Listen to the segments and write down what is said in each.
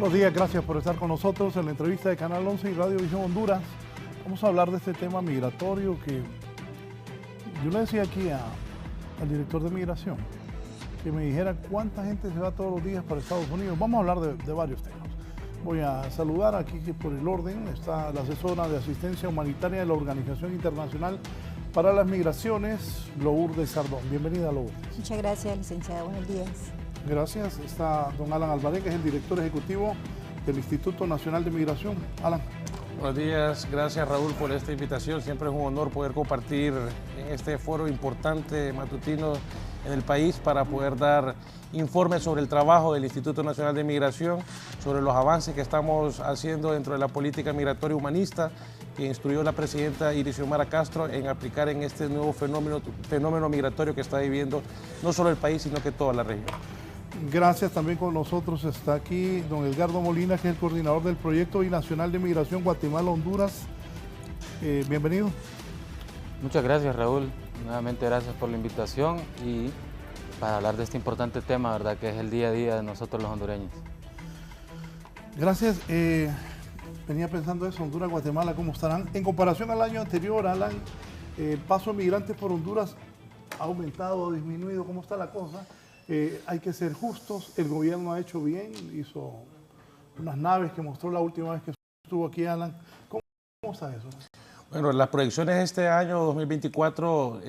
Buenos días, gracias por estar con nosotros en la entrevista de Canal 11 y Radio Visión Honduras. Vamos a hablar de este tema migratorio que yo le decía aquí al director de migración que me dijera cuánta gente se va todos los días para Estados Unidos. Vamos a hablar de varios temas. Voy a saludar aquí que por el orden está la asesora de asistencia humanitaria de la Organización Internacional para las Migraciones, Lourdes Sardón. Bienvenida, Lourdes. Muchas gracias, licenciada. Buenos días. Gracias. Está don Alan Alvarez, que es el director ejecutivo del Instituto Nacional de Migración. Alan. Buenos días, gracias Raúl por esta invitación. Siempre es un honor poder compartir en este foro importante matutino en el país para poder dar informes sobre el trabajo del Instituto Nacional de Migración, sobre los avances que estamos haciendo dentro de la política migratoria humanista que instruyó la presidenta Xiomara Castro en aplicar en este nuevo fenómeno migratorio que está viviendo no solo el país, sino que toda la región. Gracias. También con nosotros está aquí don Edgardo Molina, que es el coordinador del Proyecto Binacional de Migración Guatemala-Honduras. Bienvenido. Muchas gracias, Raúl. Nuevamente gracias por la invitación y para hablar de este importante tema, ¿verdad?, que es el día a día de nosotros los hondureños. Gracias. Venía pensando eso, Honduras, Guatemala, ¿cómo estarán? En comparación al año anterior, Alan, el paso de migrantes por Honduras ha aumentado, ha disminuido, ¿cómo está la cosa? Hay que ser justos, el gobierno ha hecho bien, hizo unas naves que mostró la última vez que estuvo aquí, Alan. ¿Cómo está eso? Bueno, las proyecciones de este año 2024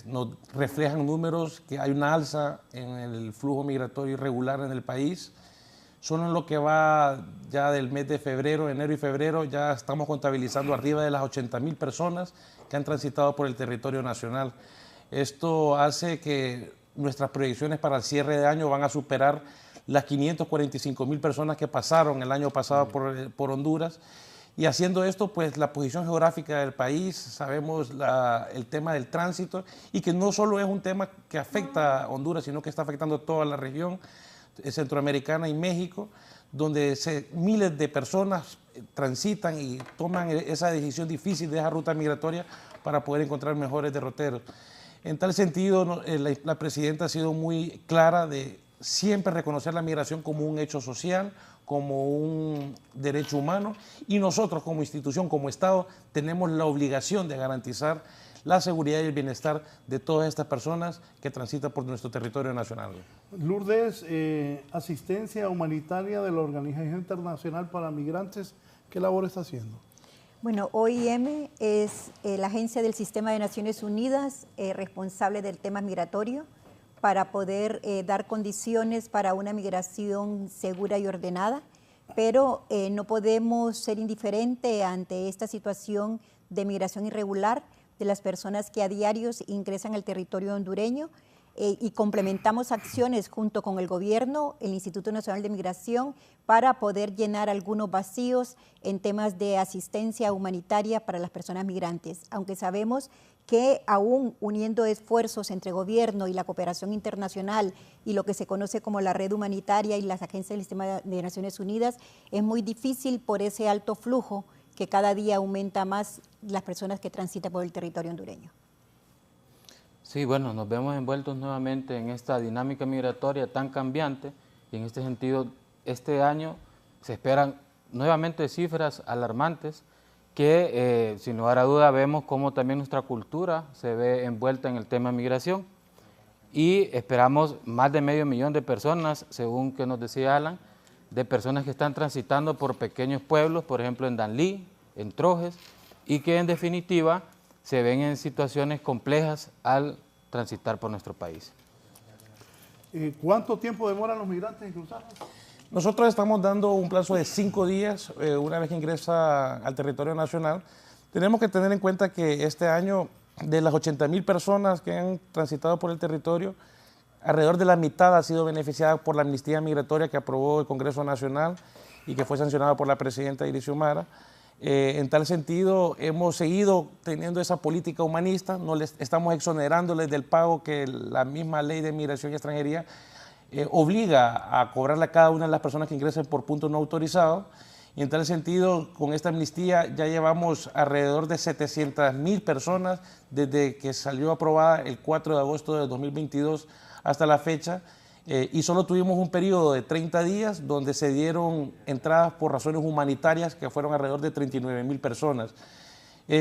nos reflejan números que hay una alza en el flujo migratorio irregular en el país. Solo en lo que va ya del mes de febrero, enero y febrero, ya estamos contabilizando arriba de las 80,000 personas que han transitado por el territorio nacional. Esto hace que nuestras proyecciones para el cierre de año van a superar las 545,000 personas que pasaron el año pasado por Honduras. Y haciendo esto, pues la posición geográfica del país, sabemos el tema del tránsito y que no solo es un tema que afecta a Honduras, sino que está afectando a toda la región centroamericana y México, donde miles de personas transitan y toman esa decisión difícil de esa ruta migratoria para poder encontrar mejores derroteros. En tal sentido, la presidenta ha sido muy clara de siempre reconocer la migración como un hecho social, como un derecho humano, y nosotros como institución, como Estado, tenemos la obligación de garantizar la seguridad y el bienestar de todas estas personas que transitan por nuestro territorio nacional. Lourdes, asistencia humanitaria de la Organización Internacional para Migrantes, ¿qué labor está haciendo? Bueno, OIM es la agencia del Sistema de Naciones Unidas responsable del tema migratorio para poder dar condiciones para una migración segura y ordenada, pero no podemos ser indiferentes ante esta situación de migración irregular de las personas que a diario ingresan al territorio hondureño y complementamos acciones junto con el gobierno, el Instituto Nacional de Migración, para poder llenar algunos vacíos en temas de asistencia humanitaria para las personas migrantes, aunque sabemos que aún uniendo esfuerzos entre gobierno y la cooperación internacional y lo que se conoce como la red humanitaria y las agencias del Sistema de Naciones Unidas, es muy difícil por ese alto flujo que cada día aumenta más las personas que transitan por el territorio hondureño. Sí, bueno, nos vemos envueltos nuevamente en esta dinámica migratoria tan cambiante y en este sentido, este año se esperan nuevamente cifras alarmantes que sin lugar a duda vemos cómo también nuestra cultura se ve envuelta en el tema de migración y esperamos más de 500,000 de personas, según que nos decía Alan, de personas que están transitando por pequeños pueblos, por ejemplo en Danlí, en Trojes, y que en definitiva se ven en situaciones complejas al transitar por nuestro país. ¿Cuánto tiempo demoran los migrantes en cruzar? Nosotros estamos dando un plazo de 5 días una vez que ingresa al territorio nacional. Tenemos que tener en cuenta que este año, de las 80,000 personas que han transitado por el territorio, alrededor de la mitad ha sido beneficiada por la amnistía migratoria que aprobó el Congreso Nacional y que fue sancionada por la presidenta Xiomara. En tal sentido, hemos seguido teniendo esa política humanista, no les estamos exonerándoles del pago que la misma ley de migración y extranjería obliga a cobrarle a cada una de las personas que ingresen por punto no autorizado. Y en tal sentido, con esta amnistía ya llevamos alrededor de 700,000 personas desde que salió aprobada el 4 de agosto de 2022 hasta la fecha. y solo tuvimos un periodo de 30 días donde se dieron entradas por razones humanitarias que fueron alrededor de 39,000 personas.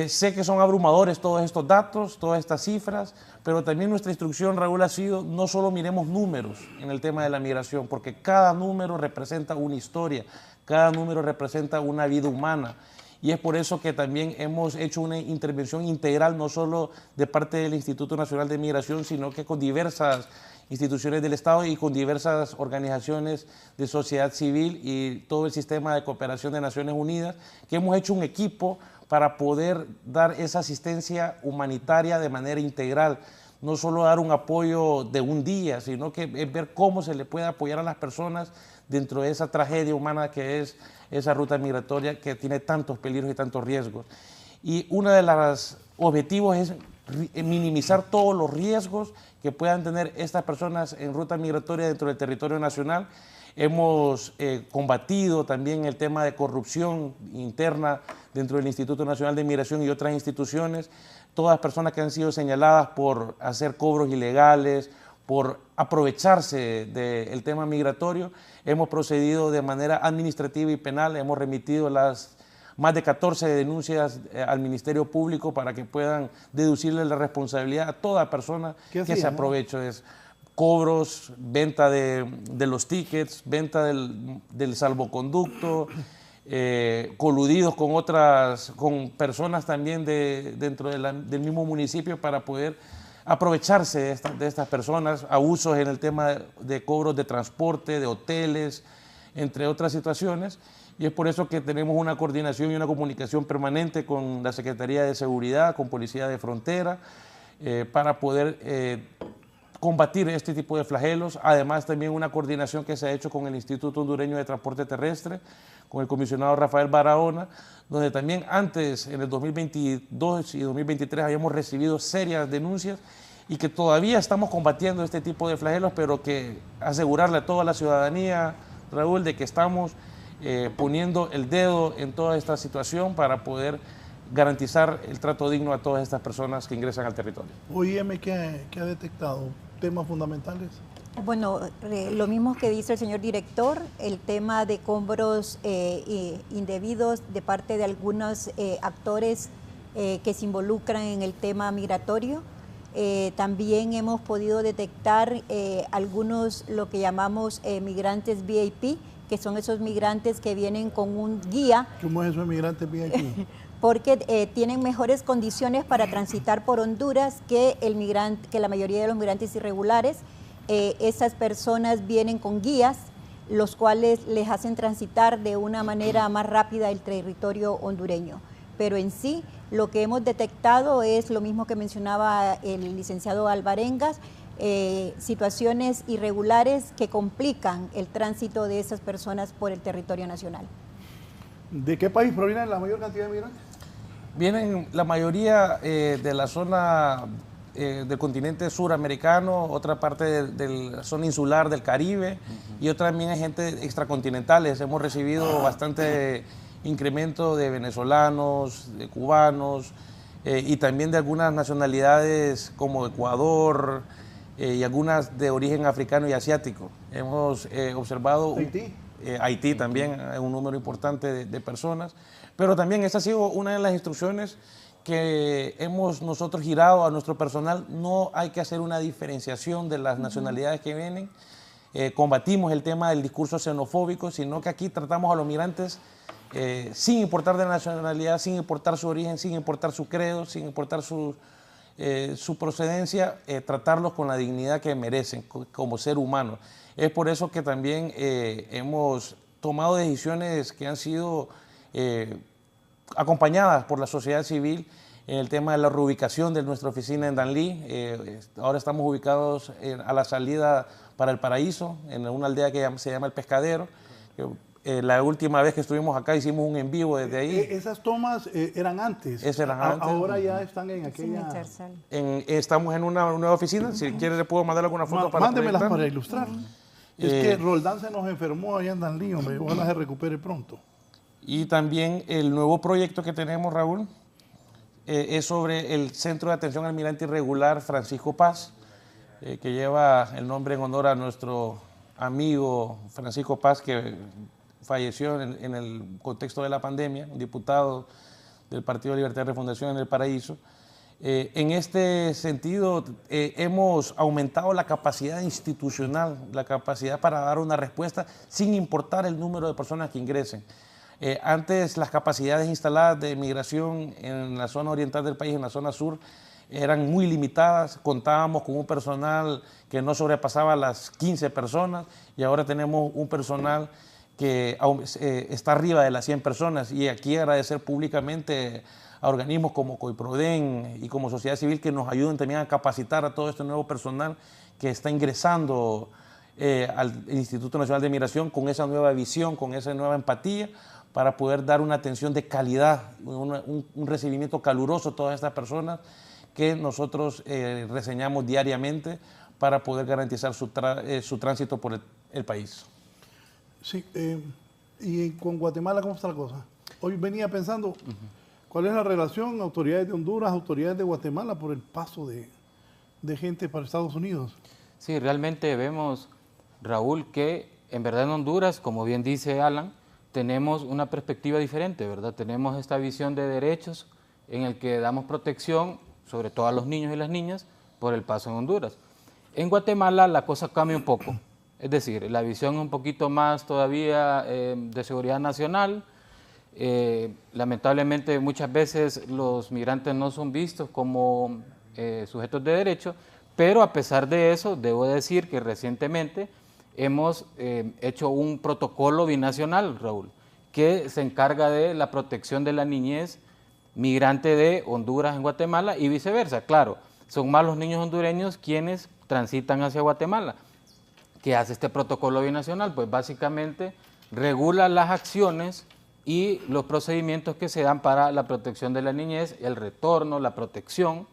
Sé que son abrumadores todos estos datos, todas estas cifras, pero también nuestra instrucción, Raúl, ha sido no solo miremos números en el tema de la migración, porque cada número representa una historia, cada número representa una vida humana. Y es por eso que también hemos hecho una intervención integral, no solo de parte del Instituto Nacional de Migración, sino que con diversas instituciones del Estado y con diversas organizaciones de sociedad civil y todo el sistema de cooperación de Naciones Unidas, que hemos hecho un equipo para poder dar esa asistencia humanitaria de manera integral. No solo dar un apoyo de un día, sino que ver cómo se le puede apoyar a las personas dentro de esa tragedia humana que es esa ruta migratoria que tiene tantos peligros y tantos riesgos. Y uno de los objetivos es minimizar todos los riesgos que puedan tener estas personas en ruta migratoria dentro del territorio nacional. Hemos combatido también el tema de corrupción interna dentro del Instituto Nacional de Migración y otras instituciones. Todas las personas que han sido señaladas por hacer cobros ilegales, por aprovecharse del tema migratorio, hemos procedido de manera administrativa y penal, hemos remitido las más de 14 denuncias al Ministerio Público para que puedan deducirle la responsabilidad a toda persona que se aproveche de eso. Cobros, venta de los tickets, venta del salvoconducto, coludidos con personas también dentro del mismo municipio para poder aprovecharse de estas personas, abusos en el tema de cobros de transporte, de hoteles, entre otras situaciones. Y es por eso que tenemos una coordinación y una comunicación permanente con la Secretaría de Seguridad, con Policía de Frontera, para poder combatir este tipo de flagelos. Además, también una coordinación que se ha hecho con el Instituto Hondureño de Transporte Terrestre, con el comisionado Rafael Barahona, donde también antes, en el 2022 y 2023, habíamos recibido serias denuncias y que todavía estamos combatiendo este tipo de flagelos, pero que asegurarle a toda la ciudadanía, Raúl, de que estamos poniendo el dedo en toda esta situación para poder garantizar el trato digno a todas estas personas que ingresan al territorio. OIM, ¿qué ha detectado? ¿Temas fundamentales? Bueno, lo mismo que dice el señor director, el tema de cobros indebidos de parte de algunos actores que se involucran en el tema migratorio. También hemos podido detectar algunos, lo que llamamos migrantes VIP, que son esos migrantes que vienen con un guía. ¿Cómo es eso, migrantes VIP? Porque tienen mejores condiciones para transitar por Honduras que la mayoría de los migrantes irregulares. Esas personas vienen con guías, los cuales les hacen transitar de una manera más rápida el territorio hondureño. Pero en sí, lo que hemos detectado es lo mismo que mencionaba el licenciado Alvarengas, situaciones irregulares que complican el tránsito de esas personas por el territorio nacional. ¿De qué país provienen la mayor cantidad de migrantes? Vienen la mayoría de la zona del continente suramericano, otra parte de la zona insular del Caribe y otra también hay gente extracontinentales. Hemos recibido bastante incremento de venezolanos, de cubanos y también de algunas nacionalidades como Ecuador y algunas de origen africano y asiático. Hemos observado... ¿Haití? Haití también, un número importante de personas, pero también esa ha sido una de las instrucciones que hemos nosotros girado a nuestro personal. No hay que hacer una diferenciación de las nacionalidades que vienen, combatimos el tema del discurso xenofóbico, sino que aquí tratamos a los migrantes sin importar de nacionalidad, sin importar su origen, sin importar su credo, sin importar su procedencia, tratarlos con la dignidad que merecen como ser humano. Es por eso que también hemos tomado decisiones que han sido acompañadas por la sociedad civil en el tema de la reubicación de nuestra oficina en Danlí. Ahora estamos ubicados a la salida para el Paraíso, en una aldea que se llama El Pescadero. La última vez que estuvimos acá hicimos un en vivo desde ahí. Esas tomas eran antes. Eran antes. Ahora ya están en aquella... Estamos en una nueva oficina. Si quiere le puedo mandar alguna foto para mándemelas para ilustrar. Es que Roldán se nos enfermó allá en Danlí, hombre. Ojalá se recupere pronto. Y también el nuevo proyecto que tenemos, Raúl, es sobre el Centro de Atención al Migrante Irregular Francisco Paz, que lleva el nombre en honor a nuestro amigo Francisco Paz, que falleció en el contexto de la pandemia, un diputado del Partido de Libertad y Refundación en El Paraíso. En este sentido, hemos aumentado la capacidad institucional, la capacidad para dar una respuesta sin importar el número de personas que ingresen. Antes las capacidades instaladas de migración en la zona oriental del país, en la zona sur, eran muy limitadas, contábamos con un personal que no sobrepasaba las 15 personas y ahora tenemos un personal que está arriba de las 100 personas, y aquí agradecer públicamente a organismos como COIPRODEN y como sociedad civil que nos ayuden también a capacitar a todo este nuevo personal que está ingresando al Instituto Nacional de Migración con esa nueva visión, con esa nueva empatía, para poder dar una atención de calidad, un recibimiento caluroso a todas estas personas que nosotros reseñamos diariamente para poder garantizar su tránsito por el país. Sí, y con Guatemala, ¿cómo está la cosa? Hoy venía pensando, ¿cuál es la relación autoridades de Honduras, autoridades de Guatemala por el paso de gente para Estados Unidos? Sí, realmente vemos, Raúl, que en verdad en Honduras, como bien dice Alan, tenemos una perspectiva diferente, ¿verdad? Tenemos esta visión de derechos en el que damos protección, sobre todo a los niños y las niñas, por el paso en Honduras. En Guatemala la cosa cambia un poco, es decir, la visión es un poquito más todavía de seguridad nacional. Lamentablemente muchas veces los migrantes no son vistos como sujetos de derecho, pero a pesar de eso, debo decir que recientemente hemos hecho un protocolo binacional, Raúl, que se encarga de la protección de la niñez migrante de Honduras en Guatemala y viceversa. Claro, son más los niños hondureños quienes transitan hacia Guatemala. ¿Qué hace este protocolo binacional? Pues básicamente regula las acciones y los procedimientos que se dan para la protección de la niñez, el retorno, la protección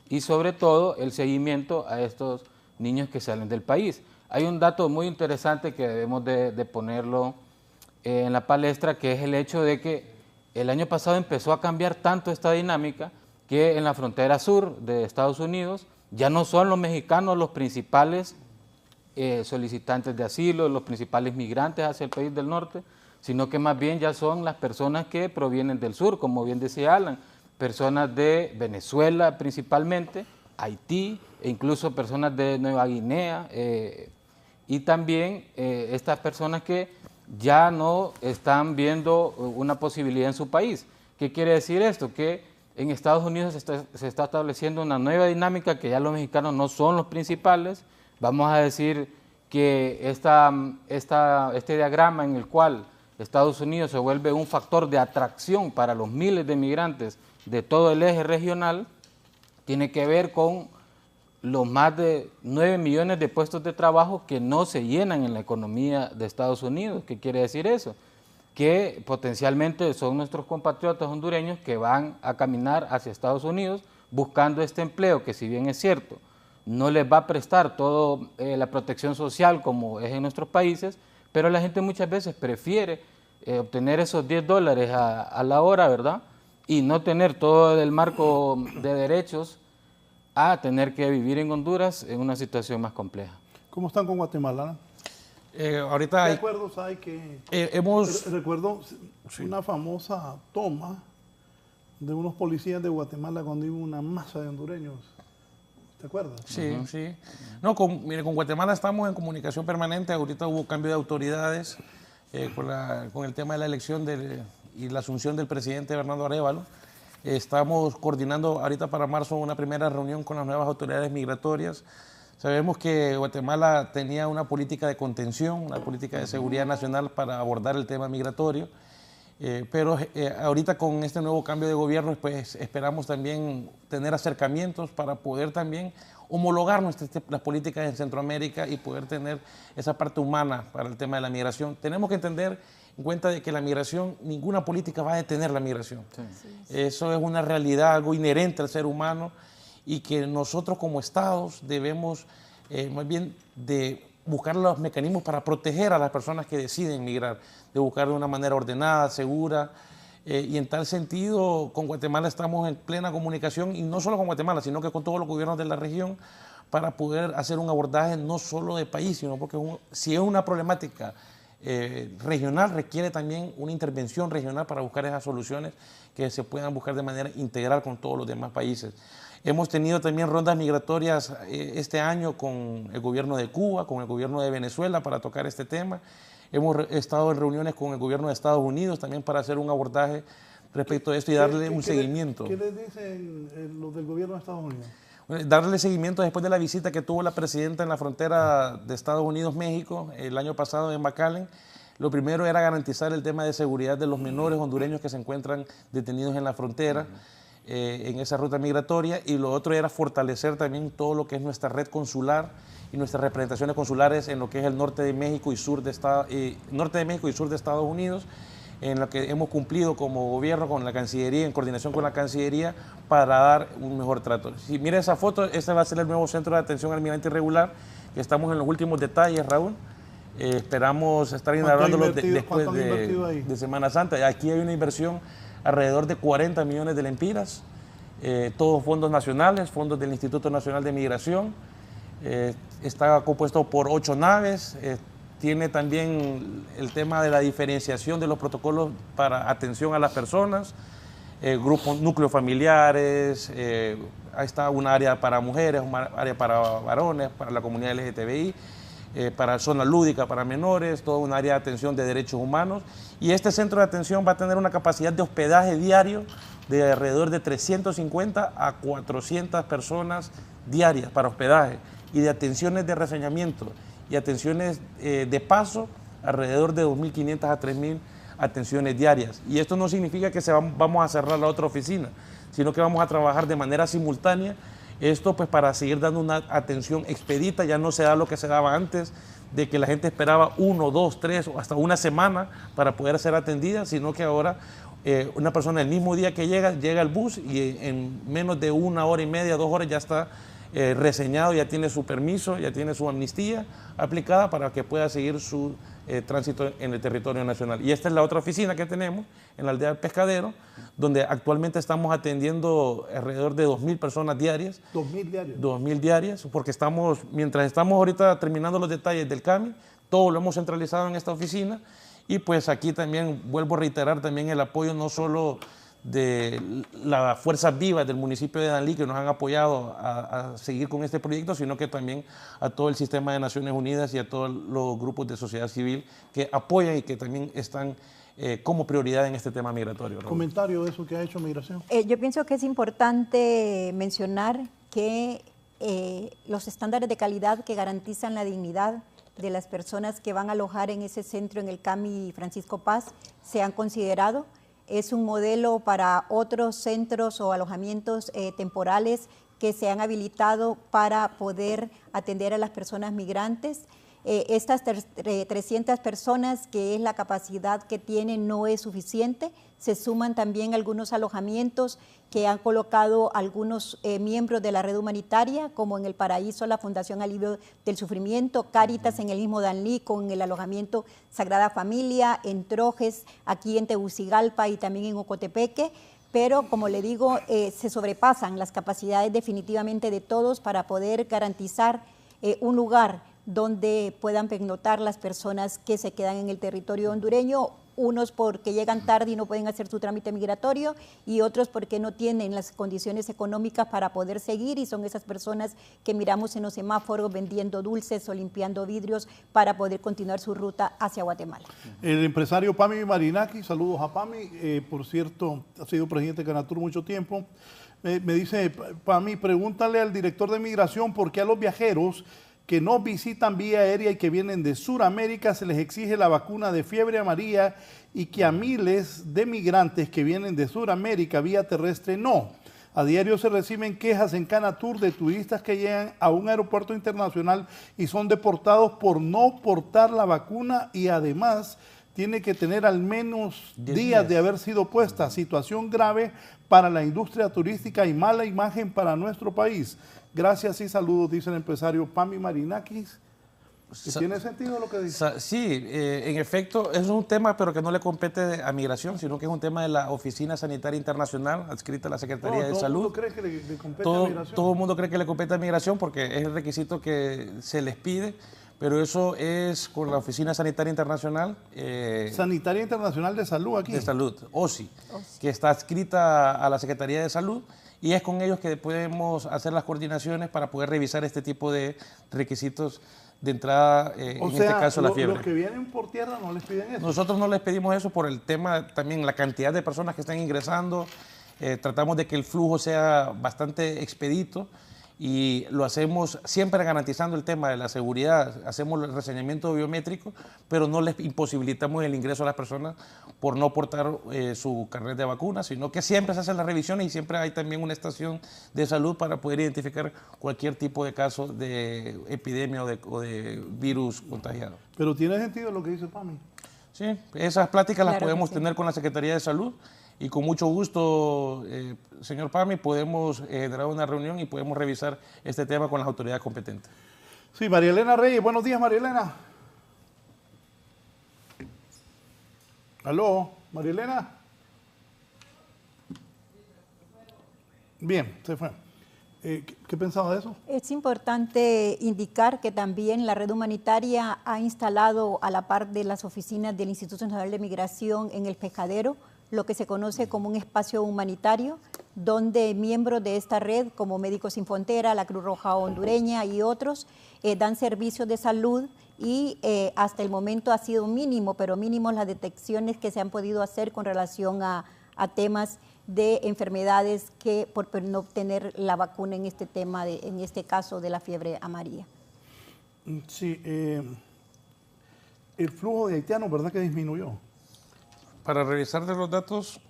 y sobre todo el seguimiento a estos niños que salen del país. Hay un dato muy interesante que debemos de ponerlo en la palestra, que es el hecho de que el año pasado empezó a cambiar tanto esta dinámica que en la frontera sur de Estados Unidos ya no son los mexicanos los principales solicitantes de asilo, los principales migrantes hacia el país del norte, sino que más bien ya son las personas que provienen del sur, como bien decía Alan, personas de Venezuela principalmente, Haití, e incluso personas de Nueva Guinea, y también estas personas que ya no están viendo una posibilidad en su país. ¿Qué quiere decir esto? Que en Estados Unidos se está estableciendo una nueva dinámica, que ya los mexicanos no son los principales. Vamos a decir que este diagrama en el cual Estados Unidos se vuelve un factor de atracción para los miles de migrantes de todo el eje regional, tiene que ver con los más de 9 millones de puestos de trabajo que no se llenan en la economía de Estados Unidos. ¿Qué quiere decir eso? Que potencialmente son nuestros compatriotas hondureños que van a caminar hacia Estados Unidos buscando este empleo, que si bien es cierto, no les va a prestar toda la protección social como es en nuestros países, pero la gente muchas veces prefiere obtener esos $10 a la hora, ¿verdad? Y no tener todo el marco de derechos a tener que vivir en Honduras en una situación más compleja. ¿Cómo están con Guatemala? Ahorita ¿Qué acuerdos hay que...? Recuerdo una famosa toma de unos policías de Guatemala cuando iba una masa de hondureños. ¿Te acuerdas? Sí, sí. No, mire, con Guatemala estamos en comunicación permanente. Ahorita hubo cambio de autoridades con el tema de la elección y la asunción del presidente Bernardo Arévalo. Estamos coordinando ahorita para marzo una primera reunión con las nuevas autoridades migratorias. Sabemos que Guatemala tenía una política de contención, una política de seguridad nacional para abordar el tema migratorio, pero ahorita con este nuevo cambio de gobierno pues esperamos también tener acercamientos para poder también homologar las políticas en Centroamérica y poder tener esa parte humana para el tema de la migración. Tenemos que entender en cuenta de que la migración, ninguna política va a detener la migración. Sí. Eso es una realidad, algo inherente al ser humano, y que nosotros como estados debemos más bien de buscar los mecanismos para proteger a las personas que deciden migrar, de buscar de una manera ordenada, segura, y en tal sentido con Guatemala estamos en plena comunicación, y no solo con Guatemala, sino que con todos los gobiernos de la región, para poder hacer un abordaje no solo de país, sino porque si es una problemática regional, requiere también una intervención regional para buscar esas soluciones que se puedan buscar de manera integral con todos los demás países. Hemos tenido también rondas migratorias este año con el gobierno de Cuba, con el gobierno de Venezuela para tocar este tema. Hemos estado en reuniones con el gobierno de Estados Unidos también para hacer un abordaje respecto a esto y darle un seguimiento. ¿Qué les dicen los del gobierno de Estados Unidos? Darle seguimiento después de la visita que tuvo la presidenta en la frontera de Estados Unidos-México el año pasado en McAllen. Lo primero era garantizar el tema de seguridad de los menores hondureños que se encuentran detenidos en la frontera, en esa ruta migratoria, y lo otro era fortalecer también todo lo que es nuestra red consular y nuestras representaciones consulares en lo que es el norte de México y sur de Estados Unidos, en lo que hemos cumplido como gobierno con la Cancillería, en coordinación con la Cancillería, para dar un mejor trato. Si mira esa foto, este va a ser el nuevo centro de atención al migrante irregular, que estamos en los últimos detalles, Raúl. Esperamos estar inaugurándolo después de Semana Santa. Aquí hay una inversión alrededor de 40 millones de lempiras, todos fondos nacionales, fondos del Instituto Nacional de Migración. Está compuesto por 8 naves. Tiene también el tema de la diferenciación de los protocolos para atención a las personas, grupos, núcleos familiares, ahí está un área para mujeres, un área para varones, para la comunidad LGTBI, para zona lúdica para menores, todo un área de atención de derechos humanos. Y este centro de atención va a tener una capacidad de hospedaje diario de alrededor de 350 a 400 personas diarias para hospedaje, y de atenciones de reseñamiento y atenciones de paso, alrededor de 2.500 a 3.000 atenciones diarias. Y esto no significa que vamos a cerrar la otra oficina, sino que vamos a trabajar de manera simultánea. Esto pues para seguir dando una atención expedita. Ya no se da lo que se daba antes, de que la gente esperaba 1, 2, 3 o hasta una semana para poder ser atendida, sino que ahora una persona el mismo día que llega al bus y en menos de 1 hora y media, 2 horas ya está reseñado, ya tiene su permiso, ya tiene su amnistía aplicada para que pueda seguir su tránsito en el territorio nacional. Y esta es la otra oficina que tenemos en la aldea del Pescadero, donde actualmente estamos atendiendo alrededor de 2.000 personas diarias. 2.000 diarias. 2.000 diarias, porque mientras estamos ahorita terminando los detalles del CAMI, todo lo hemos centralizado en esta oficina. Y pues aquí también vuelvo a reiterar también el apoyo no solo de las fuerzas vivas del municipio de Danlí, que nos han apoyado a seguir con este proyecto, sino que también a todo el sistema de Naciones Unidas y a todos los grupos de sociedad civil que apoyan y que también están como prioridad en este tema migratorio. Raúl. ¿Comentario de eso que ha hecho Migración? Yo pienso que es importante mencionar que los estándares de calidad que garantizan la dignidad de las personas que van a alojar en ese centro, en el CAMI Francisco Paz, se han considerado. Es un modelo para otros centros o alojamientos temporales que se han habilitado para poder atender a las personas migrantes. Estas 300 personas, que es la capacidad que tienen, no es suficiente. Se suman también algunos alojamientos que han colocado algunos miembros de la red humanitaria, como en El Paraíso, la Fundación Alivio del Sufrimiento, Cáritas en el mismo Danlí, con el alojamiento Sagrada Familia, en Trojes, aquí en Tegucigalpa y también en Ocotepeque. Pero, como le digo, se sobrepasan las capacidades definitivamente de todos para poder garantizar un lugar donde puedan pernoctar las personas que se quedan en el territorio hondureño, unos porque llegan tarde y no pueden hacer su trámite migratorio, y otros porque no tienen las condiciones económicas para poder seguir, y son esas personas que miramos en los semáforos vendiendo dulces o limpiando vidrios para poder continuar su ruta hacia Guatemala. El empresario Pami Marinaki, saludos a Pami, por cierto, ha sido presidente de Canatur mucho tiempo. Me dice, Pami, pregúntale al director de Migración por qué a los viajeros que no visitan vía aérea y que vienen de Sudamérica se les exige la vacuna de fiebre amarilla, y que a miles de migrantes que vienen de Sudamérica vía terrestre no. A diario se reciben quejas en Canatur de turistas que llegan a un aeropuerto internacional y son deportados por no portar la vacuna, y además tiene que tener al menos 10 días de haber sido puesta. Situación grave para la industria turística y mala imagen para nuestro país. Gracias y saludos, dice el empresario Pami Marinakis. ¿Tiene sentido lo que dice? Sí, en efecto, eso es un tema, pero que no le compete a Migración, sino que es un tema de la Oficina Sanitaria Internacional, adscrita a la Secretaría de Salud. ¿Todo el mundo cree que le compete a Migración? Todo el mundo cree que le compete a Migración porque es el requisito que se les pide, pero eso es con la Oficina Sanitaria Internacional. Sanitaria Internacional de Salud aquí. De Salud, OSI, que está adscrita a la Secretaría de Salud, y es con ellos que podemos hacer las coordinaciones para poder revisar este tipo de requisitos de entrada, en este caso la fiebre. Los que vienen por tierra no les piden eso. Nosotros no les pedimos eso por el tema también, la cantidad de personas que están ingresando. Tratamos de que el flujo sea bastante expedito y lo hacemos siempre garantizando el tema de la seguridad. Hacemos el reseñamiento biométrico, pero no les imposibilitamos el ingreso a las personas por no portar su carnet de vacuna, sino que siempre se hacen las revisiones y siempre hay también una estación de salud para poder identificar cualquier tipo de caso de epidemia o de virus contagiado. Pero tiene sentido lo que dice Pami. Sí, esas pláticas las Claro podemos que sí. tener con la Secretaría de Salud y con mucho gusto, señor Pami, podemos generar una reunión y podemos revisar este tema con las autoridades competentes. Sí, María Elena Reyes. Buenos días, María Elena. ¿Aló, María Elena? Bien, se fue. ¿Qué pensaba de eso? Es importante indicar que también la red humanitaria ha instalado a la par de las oficinas del Instituto Nacional de Migración en el Pescadero lo que se conoce como un espacio humanitario, donde miembros de esta red, como Médicos Sin Frontera, la Cruz Roja Hondureña y otros, dan servicios de salud y hasta el momento ha sido mínimo, pero mínimos las detecciones que se han podido hacer con relación a temas de enfermedades que por no obtener la vacuna en este tema, en este caso de la fiebre amarilla. Sí, el flujo de haitianos, ¿verdad que disminuyó? Para revisar de los datos,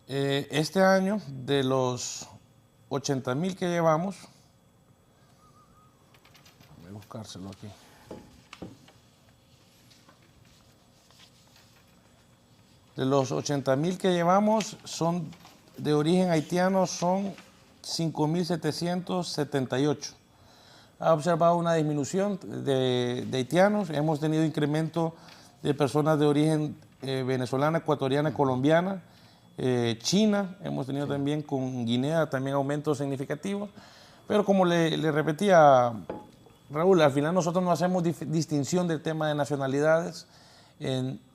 este año de los 80,000 que llevamos, voy a buscárselo aquí. De los 80,000 que llevamos, son de origen haitiano, son 5,778. Ha observado una disminución de haitianos, hemos tenido incremento de personas de origen venezolana, ecuatoriana, colombiana, China, hemos tenido también con Guinea también aumentos significativos, pero como le repetía Raúl, al final nosotros no hacemos distinción del tema de nacionalidades,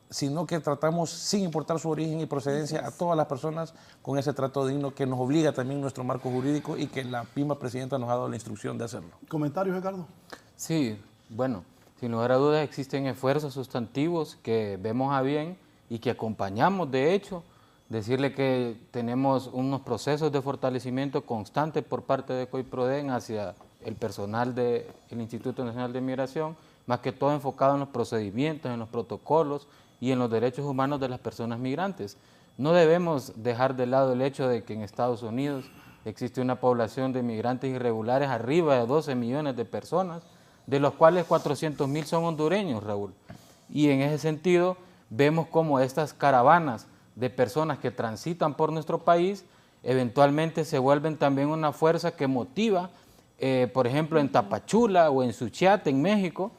sino que tratamos sin importar su origen y procedencia a todas las personas con ese trato digno que nos obliga también nuestro marco jurídico y que la misma presidenta nos ha dado la instrucción de hacerlo. ¿Comentarios, Ricardo? Sí, bueno, sin lugar a dudas existen esfuerzos sustantivos que vemos a bien y que acompañamos, de hecho. Decirle que tenemos unos procesos de fortalecimiento constante por parte de COIPRODEN hacia el personal del Instituto Nacional de Migración, más que todo enfocado en los procedimientos, en los protocolos y en los derechos humanos de las personas migrantes. No debemos dejar de lado el hecho de que en Estados Unidos existe una población de migrantes irregulares arriba de 12 millones de personas, de los cuales 400,000 son hondureños, Raúl. Y en ese sentido vemos cómo estas caravanas de personas que transitan por nuestro país eventualmente se vuelven también una fuerza que motiva, por ejemplo, en Tapachula o en Suchiate, en México,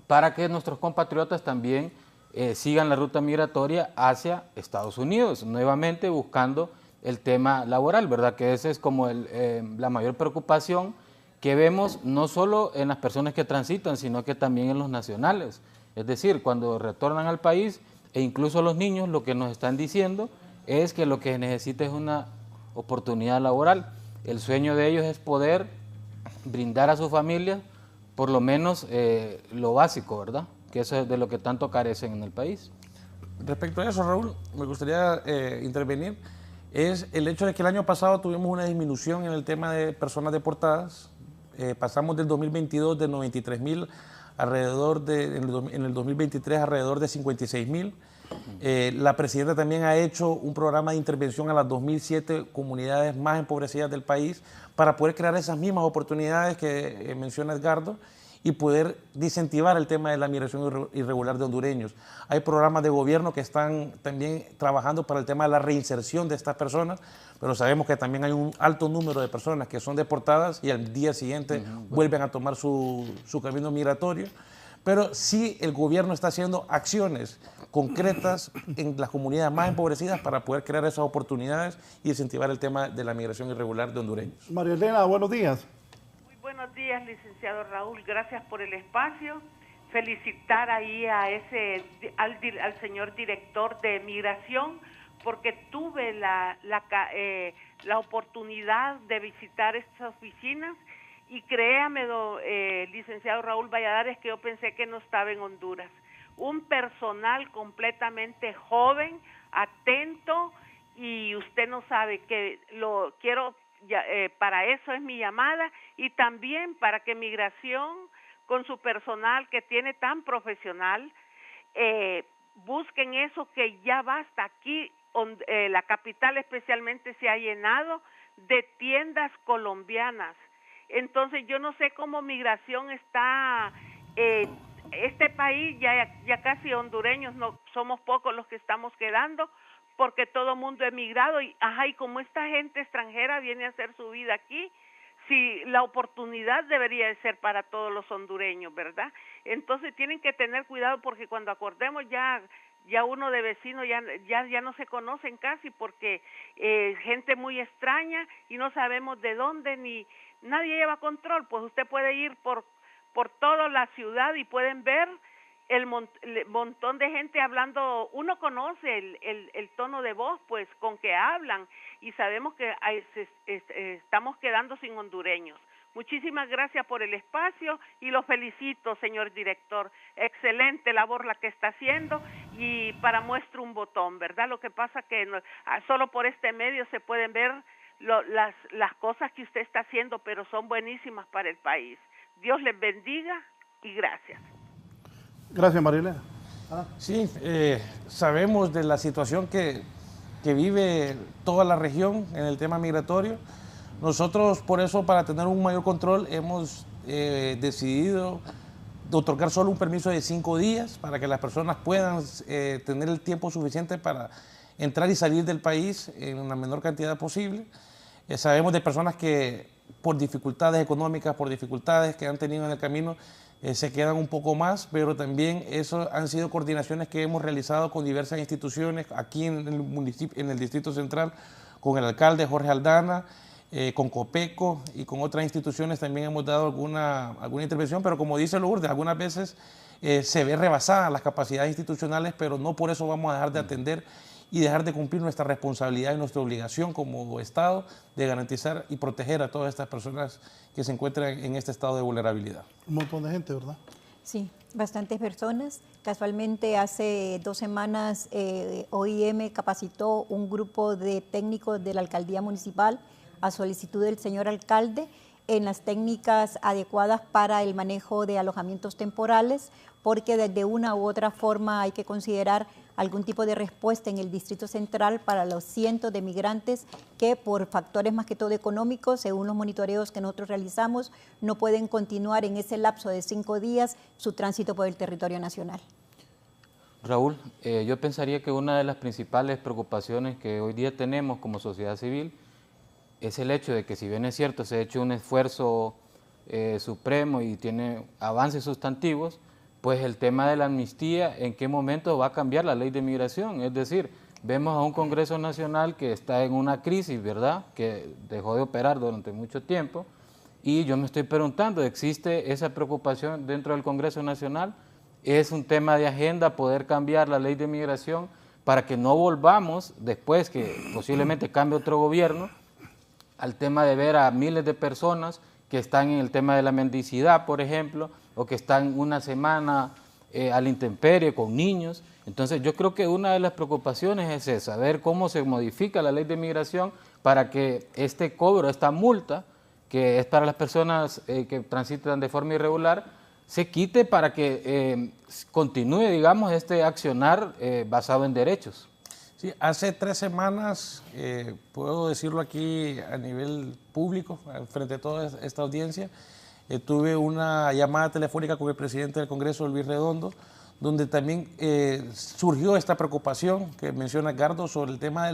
para que nuestros compatriotas también sigan la ruta migratoria hacia Estados Unidos, nuevamente buscando el tema laboral, ¿verdad? Que esa es como la mayor preocupación que vemos no solo en las personas que transitan, sino que también en los nacionales. Es decir, cuando retornan al país, e incluso los niños, lo que nos están diciendo es que lo que necesita es una oportunidad laboral. El sueño de ellos es poder brindar a su familia por lo menos lo básico, ¿verdad? Que eso es de lo que tanto carecen en el país. Respecto a eso, Raúl, me gustaría intervenir. Es el hecho de que el año pasado tuvimos una disminución en el tema de personas deportadas. Pasamos del 2022 de 93,000 alrededor en el 2023 alrededor de 56,000. La presidenta también ha hecho un programa de intervención a las 2,007 comunidades más empobrecidas del país para poder crear esas mismas oportunidades que menciona Edgardo y poder incentivar el tema de la migración irregular de hondureños. Hay programas de gobierno que están también trabajando para el tema de la reinserción de estas personas, pero sabemos que también hay un alto número de personas que son deportadas y al día siguiente vuelven a tomar su camino migratorio. Pero sí el gobierno está haciendo acciones concretas en las comunidades más empobrecidas para poder crear esas oportunidades y incentivar el tema de la migración irregular de hondureños. María Elena, buenos días. Buenos días, licenciado Raúl. Gracias por el espacio. Felicitar ahí a al señor director de Migración, porque tuve la oportunidad de visitar estas oficinas y créame, licenciado Raúl Valladares, que yo pensé que no estaba en Honduras. Un personal completamente joven, atento, y usted no sabe que lo quiero... para eso es mi llamada, y también para que Migración, con su personal que tiene tan profesional, busquen eso, que ya basta. Aquí la capital especialmente se ha llenado de tiendas colombianas. Entonces yo no sé cómo Migración está, este país ya casi hondureños, no somos pocos los que estamos quedando, porque todo el mundo ha emigrado y como esta gente extranjera viene a hacer su vida aquí, si la oportunidad debería de ser para todos los hondureños, ¿verdad? Entonces tienen que tener cuidado, porque cuando acordemos ya uno de vecino ya no se conocen casi, porque gente muy extraña y no sabemos de dónde, ni nadie lleva control. Pues usted puede ir por toda la ciudad y pueden ver el montón de gente hablando. Uno conoce el tono de voz, pues, con que hablan, y sabemos que estamos quedando sin hondureños. Muchísimas gracias por el espacio y lo felicito, señor director. Excelente labor la que está haciendo, y para muestra un botón, ¿verdad? Lo que pasa que solo por este medio se pueden ver las cosas que usted está haciendo, pero son buenísimas para el país. Dios les bendiga y gracias. Gracias, Marilena. Sí, sabemos de la situación que vive toda la región en el tema migratorio. Nosotros, por eso, para tener un mayor control, hemos decidido otorgar solo un permiso de 5 días para que las personas puedan tener el tiempo suficiente para entrar y salir del país en la menor cantidad posible. Sabemos de personas que por dificultades económicas, por dificultades que han tenido en el camino, se quedan un poco más, pero también eso han sido coordinaciones que hemos realizado con diversas instituciones aquí en el municipio, en el Distrito Central, con el alcalde Jorge Aldana, con Copeco y con otras instituciones también hemos dado alguna intervención, pero como dice Lourdes, algunas veces se ve rebasadas las capacidades institucionales, pero no por eso vamos a dejar de atender y dejar de cumplir nuestra responsabilidad y nuestra obligación como Estado de garantizar y proteger a todas estas personas que se encuentran en este estado de vulnerabilidad. Un montón de gente, ¿verdad? Sí, bastantes personas. Casualmente hace 2 semanas OIM capacitó un grupo de técnicos de la alcaldía municipal a solicitud del señor alcalde en las técnicas adecuadas para el manejo de alojamientos temporales, porque de una u otra forma hay que considerar algún tipo de respuesta en el Distrito Central para los cientos de migrantes que por factores más que todo económicos, según los monitoreos que nosotros realizamos, no pueden continuar en ese lapso de 5 días su tránsito por el territorio nacional. Raúl, yo pensaría que una de las principales preocupaciones que hoy día tenemos como sociedad civil es el hecho de que, si bien es cierto, se ha hecho un esfuerzo supremo y tiene avances sustantivos, pues el tema de la amnistía, ¿en qué momento va a cambiar la ley de migración? Es decir, vemos a un Congreso Nacional que está en una crisis, ¿verdad?, que dejó de operar durante mucho tiempo, y yo me estoy preguntando, ¿existe esa preocupación dentro del Congreso Nacional? ¿Es un tema de agenda poder cambiar la ley de migración para que no volvamos, después que posiblemente cambie otro gobierno, al tema de ver a miles de personas que están en el tema de la mendicidad, por ejemplo, o que están una semana a la intemperie con niños? Entonces yo creo que una de las preocupaciones es esa, ver cómo se modifica la ley de migración para que este cobro, esta multa, que es para las personas que transitan de forma irregular, se quite para que continúe, digamos, este accionar basado en derechos. Sí, hace 3 semanas, puedo decirlo aquí a nivel público, frente a toda esta audiencia, tuve una llamada telefónica con el presidente del Congreso, Luis Redondo, donde también surgió esta preocupación que menciona Gardo sobre el tema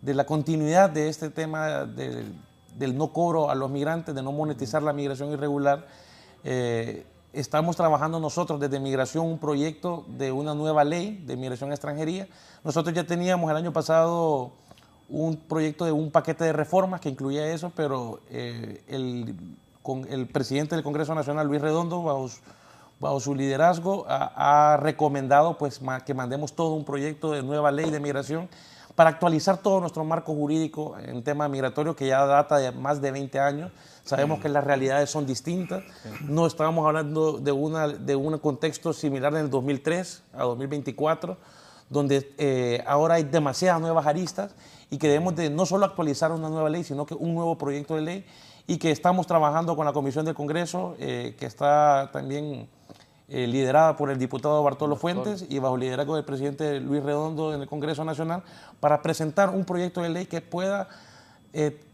de la continuidad de este tema del no cobro a los migrantes, de no monetizar la migración irregular. Estamos trabajando nosotros desde Migración un proyecto de una nueva ley de migración a extranjería. Nosotros ya teníamos el año pasado un proyecto de un paquete de reformas que incluía eso, pero con el presidente del Congreso Nacional, Luis Redondo, bajo su liderazgo, ha recomendado pues, que mandemos todo un proyecto de nueva ley de migración para actualizar todo nuestro marco jurídico en tema migratorio, que ya data de más de 20 años. Sabemos que las realidades son distintas. No estábamos hablando de un contexto similar en el 2003 a 2024, donde ahora hay demasiadas nuevas aristas y que debemos de no solo actualizar una nueva ley, sino que un nuevo proyecto de ley, y que estamos trabajando con la Comisión del Congreso, que está también liderada por el diputado Bartolo Fuentes y bajo el liderazgo del presidente Luis Redondo en el Congreso Nacional, para presentar un proyecto de ley que pueda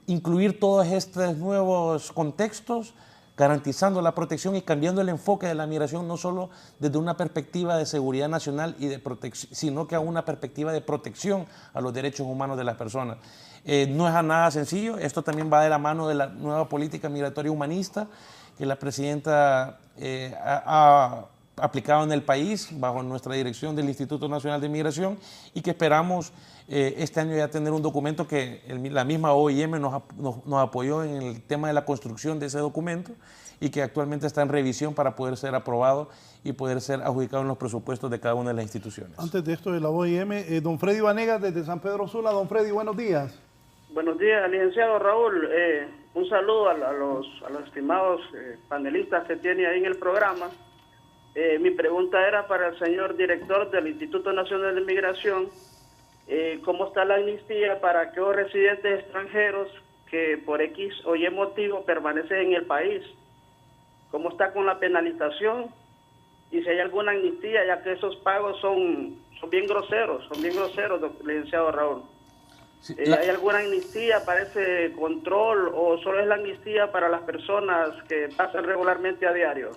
incluir todos estos nuevos contextos, garantizando la protección y cambiando el enfoque de la migración, no solo desde una perspectiva de seguridad nacional y de protección, sino que a una perspectiva de protección a los derechos humanos de las personas. No es nada sencillo, esto también va de la mano de la nueva política migratoria humanista que la presidenta ha aplicado en el país bajo nuestra dirección del Instituto Nacional de Migración, y que esperamos este año ya tener un documento que la misma OIM nos apoyó en el tema de la construcción de ese documento, y que actualmente está en revisión para poder ser aprobado y poder ser adjudicado en los presupuestos de cada una de las instituciones. Antes de esto de la OIM, don Freddy Vanegas desde San Pedro Sula. Don Freddy, buenos días. Buenos días, licenciado Raúl. Un saludo a los estimados panelistas que tiene ahí en el programa. Mi pregunta era para el señor director del Instituto Nacional de Migración. ¿Cómo está la amnistía para aquellos residentes extranjeros que por X o Y motivo permanecen en el país? ¿Cómo está con la penalización? Y si hay alguna amnistía, ya que esos pagos son bien groseros, licenciado Raúl. Sí, ¿hay alguna amnistía para ese control o solo es la amnistía para las personas que pasan regularmente a diario?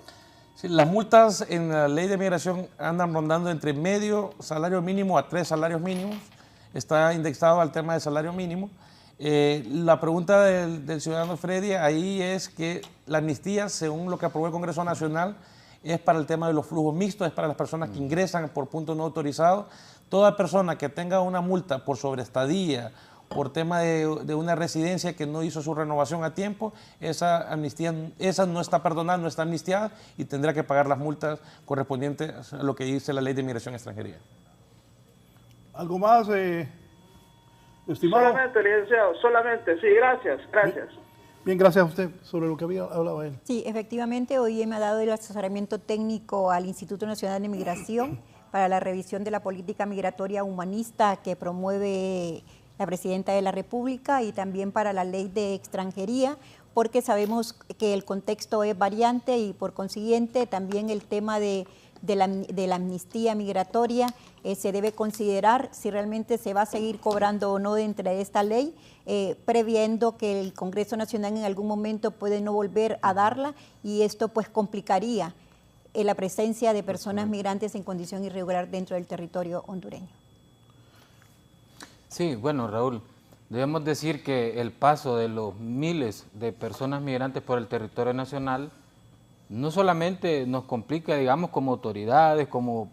Sí, las multas en la ley de migración andan rondando entre medio salario mínimo a 3 salarios mínimos. Está indexado al tema del salario mínimo. La pregunta del ciudadano Freddy ahí es que la amnistía, según lo que aprobó el Congreso Nacional, es para el tema de los flujos mixtos, es para las personas que ingresan por puntos no autorizados. Toda persona que tenga una multa por sobreestadía, por tema de una residencia que no hizo su renovación a tiempo, esa amnistía, esa no está perdonada, no está amnistiada, y tendrá que pagar las multas correspondientes a lo que dice la Ley de Migración y Extranjería. ¿Algo más, estimado? Solamente, licenciado, solamente, sí, gracias. Bien, gracias a usted. Sobre lo que había hablado él. Sí, efectivamente, hoy me ha dado el asesoramiento técnico al Instituto Nacional de Migración para la revisión de la política migratoria humanista que promueve la Presidenta de la República, y también para la Ley de Extranjería, porque sabemos que el contexto es variante y por consiguiente también el tema de la amnistía migratoria se debe considerar si realmente se va a seguir cobrando o no dentro de esta ley, previendo que el Congreso Nacional en algún momento puede no volver a darla, y esto pues complicaría la presencia de personas migrantes en condición irregular dentro del territorio hondureño. Sí, bueno, Raúl, debemos decir que el paso de los miles de personas migrantes por el territorio nacional no solamente nos complica, digamos, como autoridades, como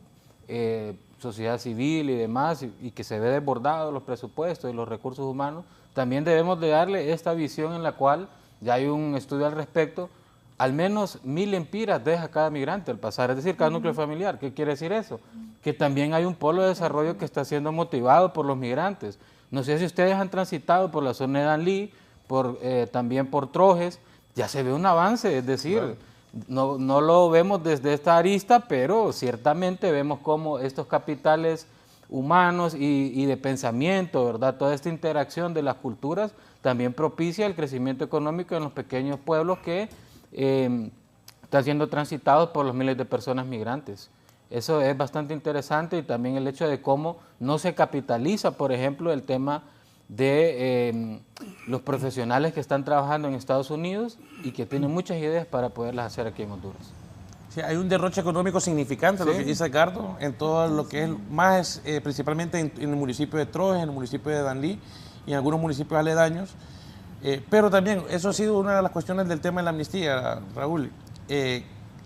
sociedad civil y demás, y que se ve desbordado los presupuestos y los recursos humanos, también debemos de darle esta visión en la cual ya hay un estudio al respecto. Al menos 1000 empiras deja cada migrante al pasar, es decir, cada núcleo familiar. ¿Qué quiere decir eso? Que también hay un polo de desarrollo que está siendo motivado por los migrantes. No sé si ustedes han transitado por la zona de Danlí, también por Trojes, ya se ve un avance, es decir, claro, no lo vemos desde esta arista, pero ciertamente vemos cómo estos capitales humanos y de pensamiento, ¿verdad? Toda esta interacción de las culturas también propicia el crecimiento económico en los pequeños pueblos que están siendo transitados por los miles de personas migrantes. Eso es bastante interesante, y también el hecho de cómo no se capitaliza, por ejemplo, el tema de los profesionales que están trabajando en Estados Unidos y que tienen muchas ideas para poderlas hacer aquí en Honduras. Sí, hay un derroche económico significante, lo que dice Edgardo, en todo lo que es más, principalmente en el municipio de Trojes, en el municipio de Danlí y en algunos municipios aledaños. Pero también, eso ha sido una de las cuestiones del tema de la amnistía, Raúl.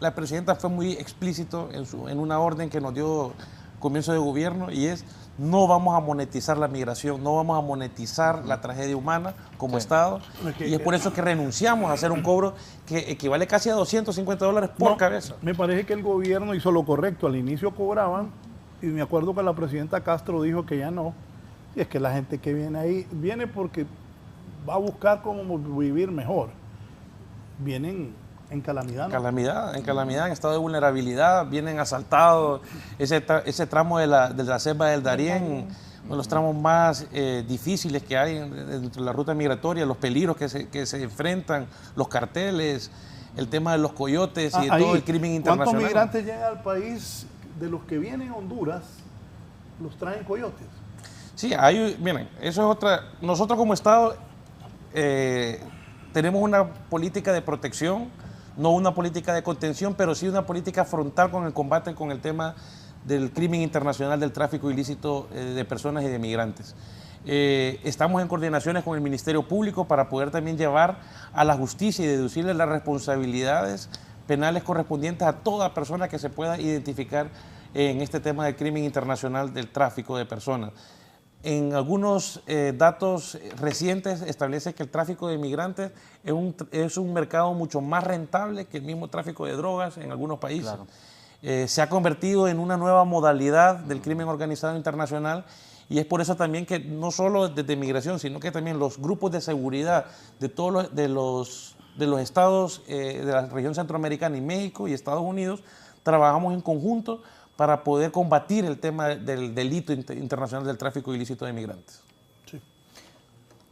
La presidenta fue muy explícito en una orden que nos dio comienzo de gobierno, y es: no vamos a monetizar la migración, no vamos a monetizar la tragedia humana como Estado, y es por eso que renunciamos a hacer un cobro que equivale casi a $250 por cabeza. Me parece que el gobierno hizo lo correcto. Al inicio cobraban, y me acuerdo que la presidenta Castro dijo que ya no. Y es que la gente que viene ahí, viene porque va a buscar cómo vivir mejor. Vienen en calamidad, ¿no? En calamidad, en estado de vulnerabilidad, vienen asaltados. Ese tramo de la selva del Darién, uno de los tramos más difíciles que hay dentro de la ruta migratoria, los peligros que se enfrentan, los carteles, el tema de los coyotes y de todo el crimen internacional. ¿Cuántos migrantes llegan al país de los que vienen a Honduras? ¿Los traen coyotes? Sí, miren, eso es otra. Nosotros como Estado tenemos una política de protección, no una política de contención, pero sí una política frontal con el combate con el tema del crimen internacional, del tráfico ilícito de personas y de migrantes. Estamos en coordinaciones con el Ministerio Público para poder también llevar a la justicia y deducirle las responsabilidades penales correspondientes a toda persona que se pueda identificar en este tema del crimen internacional del tráfico de personas. En algunos datos recientes establece que el tráfico de migrantes es un mercado mucho más rentable que el mismo tráfico de drogas en algunos países. Claro. Se ha convertido en una nueva modalidad del crimen organizado internacional, y es por eso también que no solo desde migración, sino que también los grupos de seguridad de todos los estados de la región centroamericana y México y Estados Unidos trabajamos en conjunto para poder combatir el tema del delito internacional del tráfico ilícito de migrantes.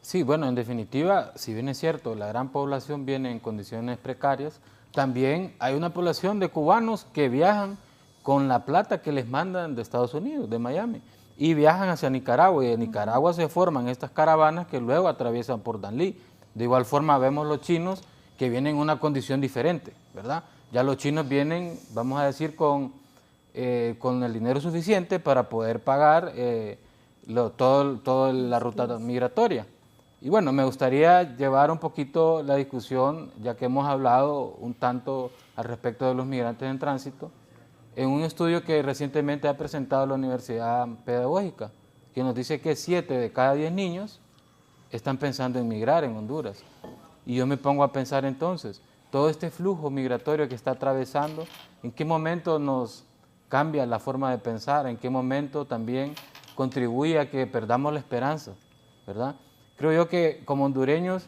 Sí, bueno, en definitiva, si bien es cierto, la gran población viene en condiciones precarias, también hay una población de cubanos que viajan con la plata que les mandan de Estados Unidos, de Miami, y viajan hacia Nicaragua, y de Nicaragua se forman estas caravanas que luego atraviesan por Danlí. De igual forma vemos los chinos que vienen en una condición diferente, ¿verdad? Ya los chinos vienen, vamos a decir, con el dinero suficiente para poder pagar toda la ruta migratoria. Y bueno, me gustaría llevar un poquito la discusión, ya que hemos hablado un tanto al respecto de los migrantes en tránsito, en un estudio que recientemente ha presentado la Universidad Pedagógica, que nos dice que 7 de cada 10 niños están pensando en migrar en Honduras. Y yo me pongo a pensar entonces, todo este flujo migratorio que está atravesando, ¿en qué momento nos cambia la forma de pensar? ¿En qué momento también contribuye a que perdamos la esperanza? ¿Verdad? Creo yo que como hondureños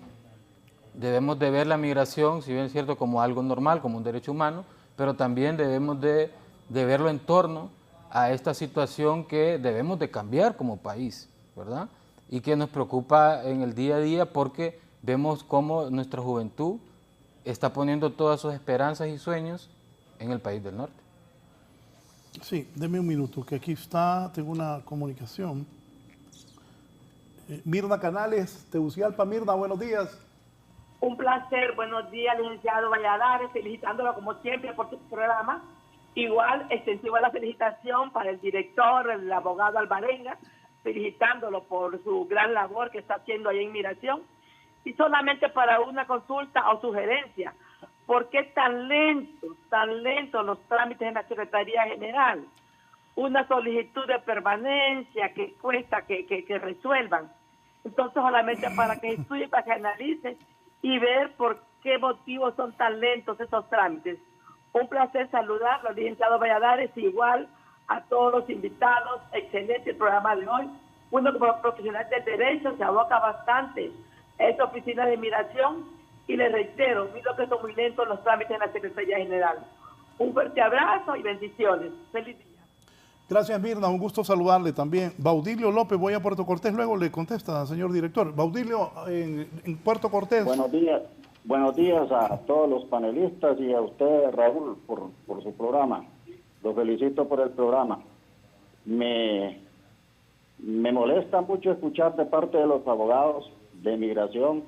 debemos de ver la migración, si bien es cierto, como algo normal, como un derecho humano, pero también debemos de verlo en torno a esta situación que debemos de cambiar como país, ¿verdad? Y que nos preocupa en el día a día porque vemos cómo nuestra juventud está poniendo todas sus esperanzas y sueños en el país del norte. Sí, deme un minuto, que aquí está, tengo una comunicación. Mirna Canales, Tegucigalpa. Mirna, buenos días. Un placer, buenos días, licenciado Valladares, felicitándolo como siempre por su programa. Igual, extensiva la felicitación para el director, el abogado Alvarenga, felicitándolo por su gran labor que está haciendo ahí en Migración. Y solamente para una consulta o sugerencia, ¿por qué tan lentos los trámites en la Secretaría General? Una solicitud de permanencia que cuesta que resuelvan. Entonces, solamente para que estudien, para que analicen y ver por qué motivos son tan lentos esos trámites. Un placer saludarlo, licenciado Valladares, igual a todos los invitados. Excelente el programa de hoy. Uno como profesional del derecho se aboca bastante a esta oficina de migración y le reitero, miro que son muy lentos los trámites en la Secretaría General. Un fuerte abrazo y bendiciones. Feliz día. Gracias, Mirna, un gusto saludarle también. Baudilio López, voy a Puerto Cortés, luego le contesta, señor director. Baudilio, en Puerto Cortés. Buenos días a todos los panelistas y a usted, Raúl, por su programa. Los felicito por el programa. Me me molesta mucho escuchar de parte de los abogados de migración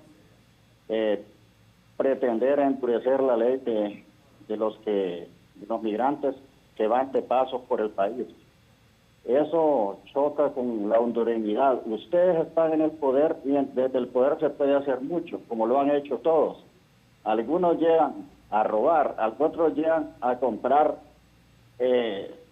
pretender endurecer la ley de los migrantes que van de paso por el país. Eso choca con la hondureñidad. Ustedes están en el poder y desde el poder se puede hacer mucho, como lo han hecho todos. Algunos llegan a robar, otros llegan a comprar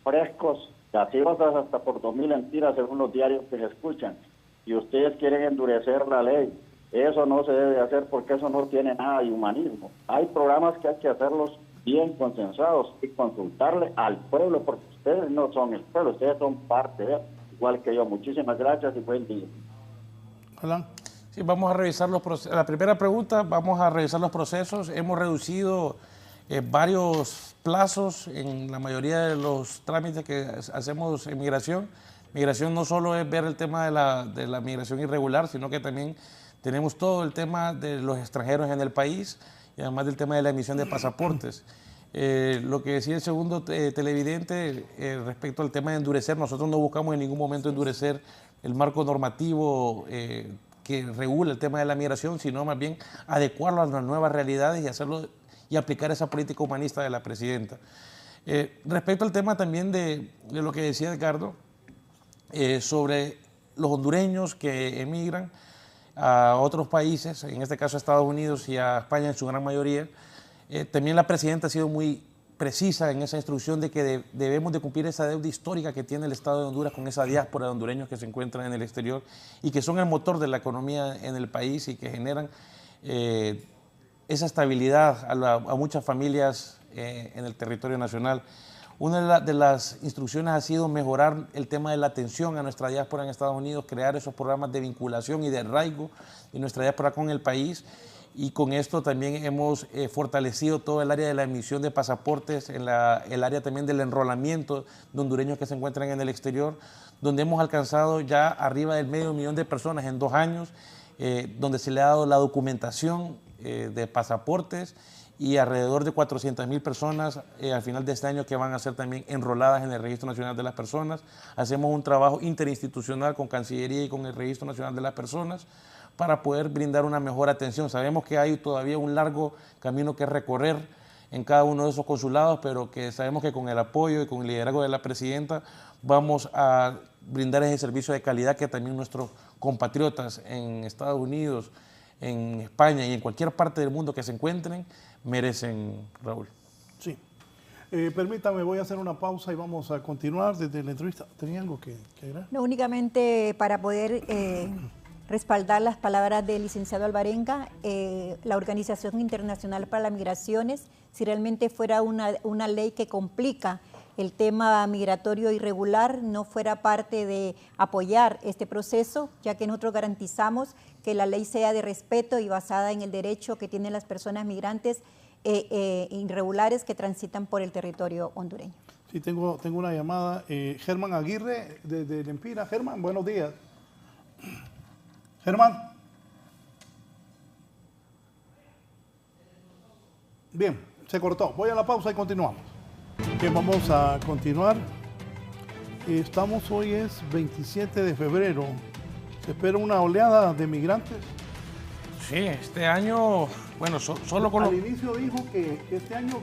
frescos, gaseosas hasta por 2,000 lempiras según los diarios que se escuchan. Y ustedes quieren endurecer la ley. Eso no se debe hacer porque eso no tiene nada de humanismo. Hay programas que hay que hacerlos bien consensuados y consultarle al pueblo, porque ustedes no son el pueblo, ustedes son parte de él, igual que yo. Muchísimas gracias y buen día. Alan. Sí, vamos a revisar los procesos. La primera pregunta, vamos a revisar los procesos. Hemos reducido varios plazos en la mayoría de los trámites que hacemos en migración. Migración no solo es ver el tema de la migración irregular, sino que también tenemos todo el tema de los extranjeros en el país y además del tema de la emisión de pasaportes. Lo que decía el segundo televidente respecto al tema de endurecer, nosotros no buscamos en ningún momento endurecer el marco normativo que regula el tema de la migración, sino más bien adecuarlo a las nuevas realidades y hacerlo y aplicar esa política humanista de la presidenta. Respecto al tema también de lo que decía Edgardo, sobre los hondureños que emigran a otros países, en este caso a Estados Unidos y a España en su gran mayoría, también la presidenta ha sido muy precisa en esa instrucción de que debemos de cumplir esa deuda histórica que tiene el Estado de Honduras con esa diáspora de hondureños que se encuentran en el exterior y que son el motor de la economía en el país y que generan esa estabilidad a muchas familias en el territorio nacional. Una de las instrucciones ha sido mejorar el tema de la atención a nuestra diáspora en Estados Unidos, crear esos programas de vinculación y de arraigo de nuestra diáspora con el país. Y con esto también hemos fortalecido todo el área de la emisión de pasaportes, el área también del enrolamiento de hondureños que se encuentran en el exterior, donde hemos alcanzado ya arriba del 500,000 de personas en 2 años, donde se le ha dado la documentación de pasaportes y alrededor de 400,000 personas al final de este año que van a ser también enroladas en el Registro Nacional de las Personas. Hacemos un trabajo interinstitucional con Cancillería y con el Registro Nacional de las Personas para poder brindar una mejor atención. Sabemos que hay todavía un largo camino que recorrer en cada uno de esos consulados, pero que sabemos que con el apoyo y con el liderazgo de la presidenta vamos a brindar ese servicio de calidad que también nuestros compatriotas en Estados Unidos, en España y en cualquier parte del mundo que se encuentren merecen, Raúl. Sí. Permítame, voy a hacer una pausa y vamos a continuar desde la entrevista. ¿Tenía algo que agregar? No, únicamente para poder respaldar las palabras del licenciado Alvarenga, la Organización Internacional para las Migraciones, si realmente fuera una ley que complica el tema migratorio irregular, no fuera parte de apoyar este proceso, ya que nosotros garantizamos que la ley sea de respeto y basada en el derecho que tienen las personas migrantes irregulares que transitan por el territorio hondureño. Sí, tengo una llamada. Germán Aguirre, de Lempira. Germán, buenos días. Germán. Bien, se cortó. Voy a la pausa y continuamos. Bien, vamos a continuar. Hoy es 27 de febrero. ¿Se espera una oleada de migrantes? Sí, este año, bueno, solo con Al inicio dijo que este año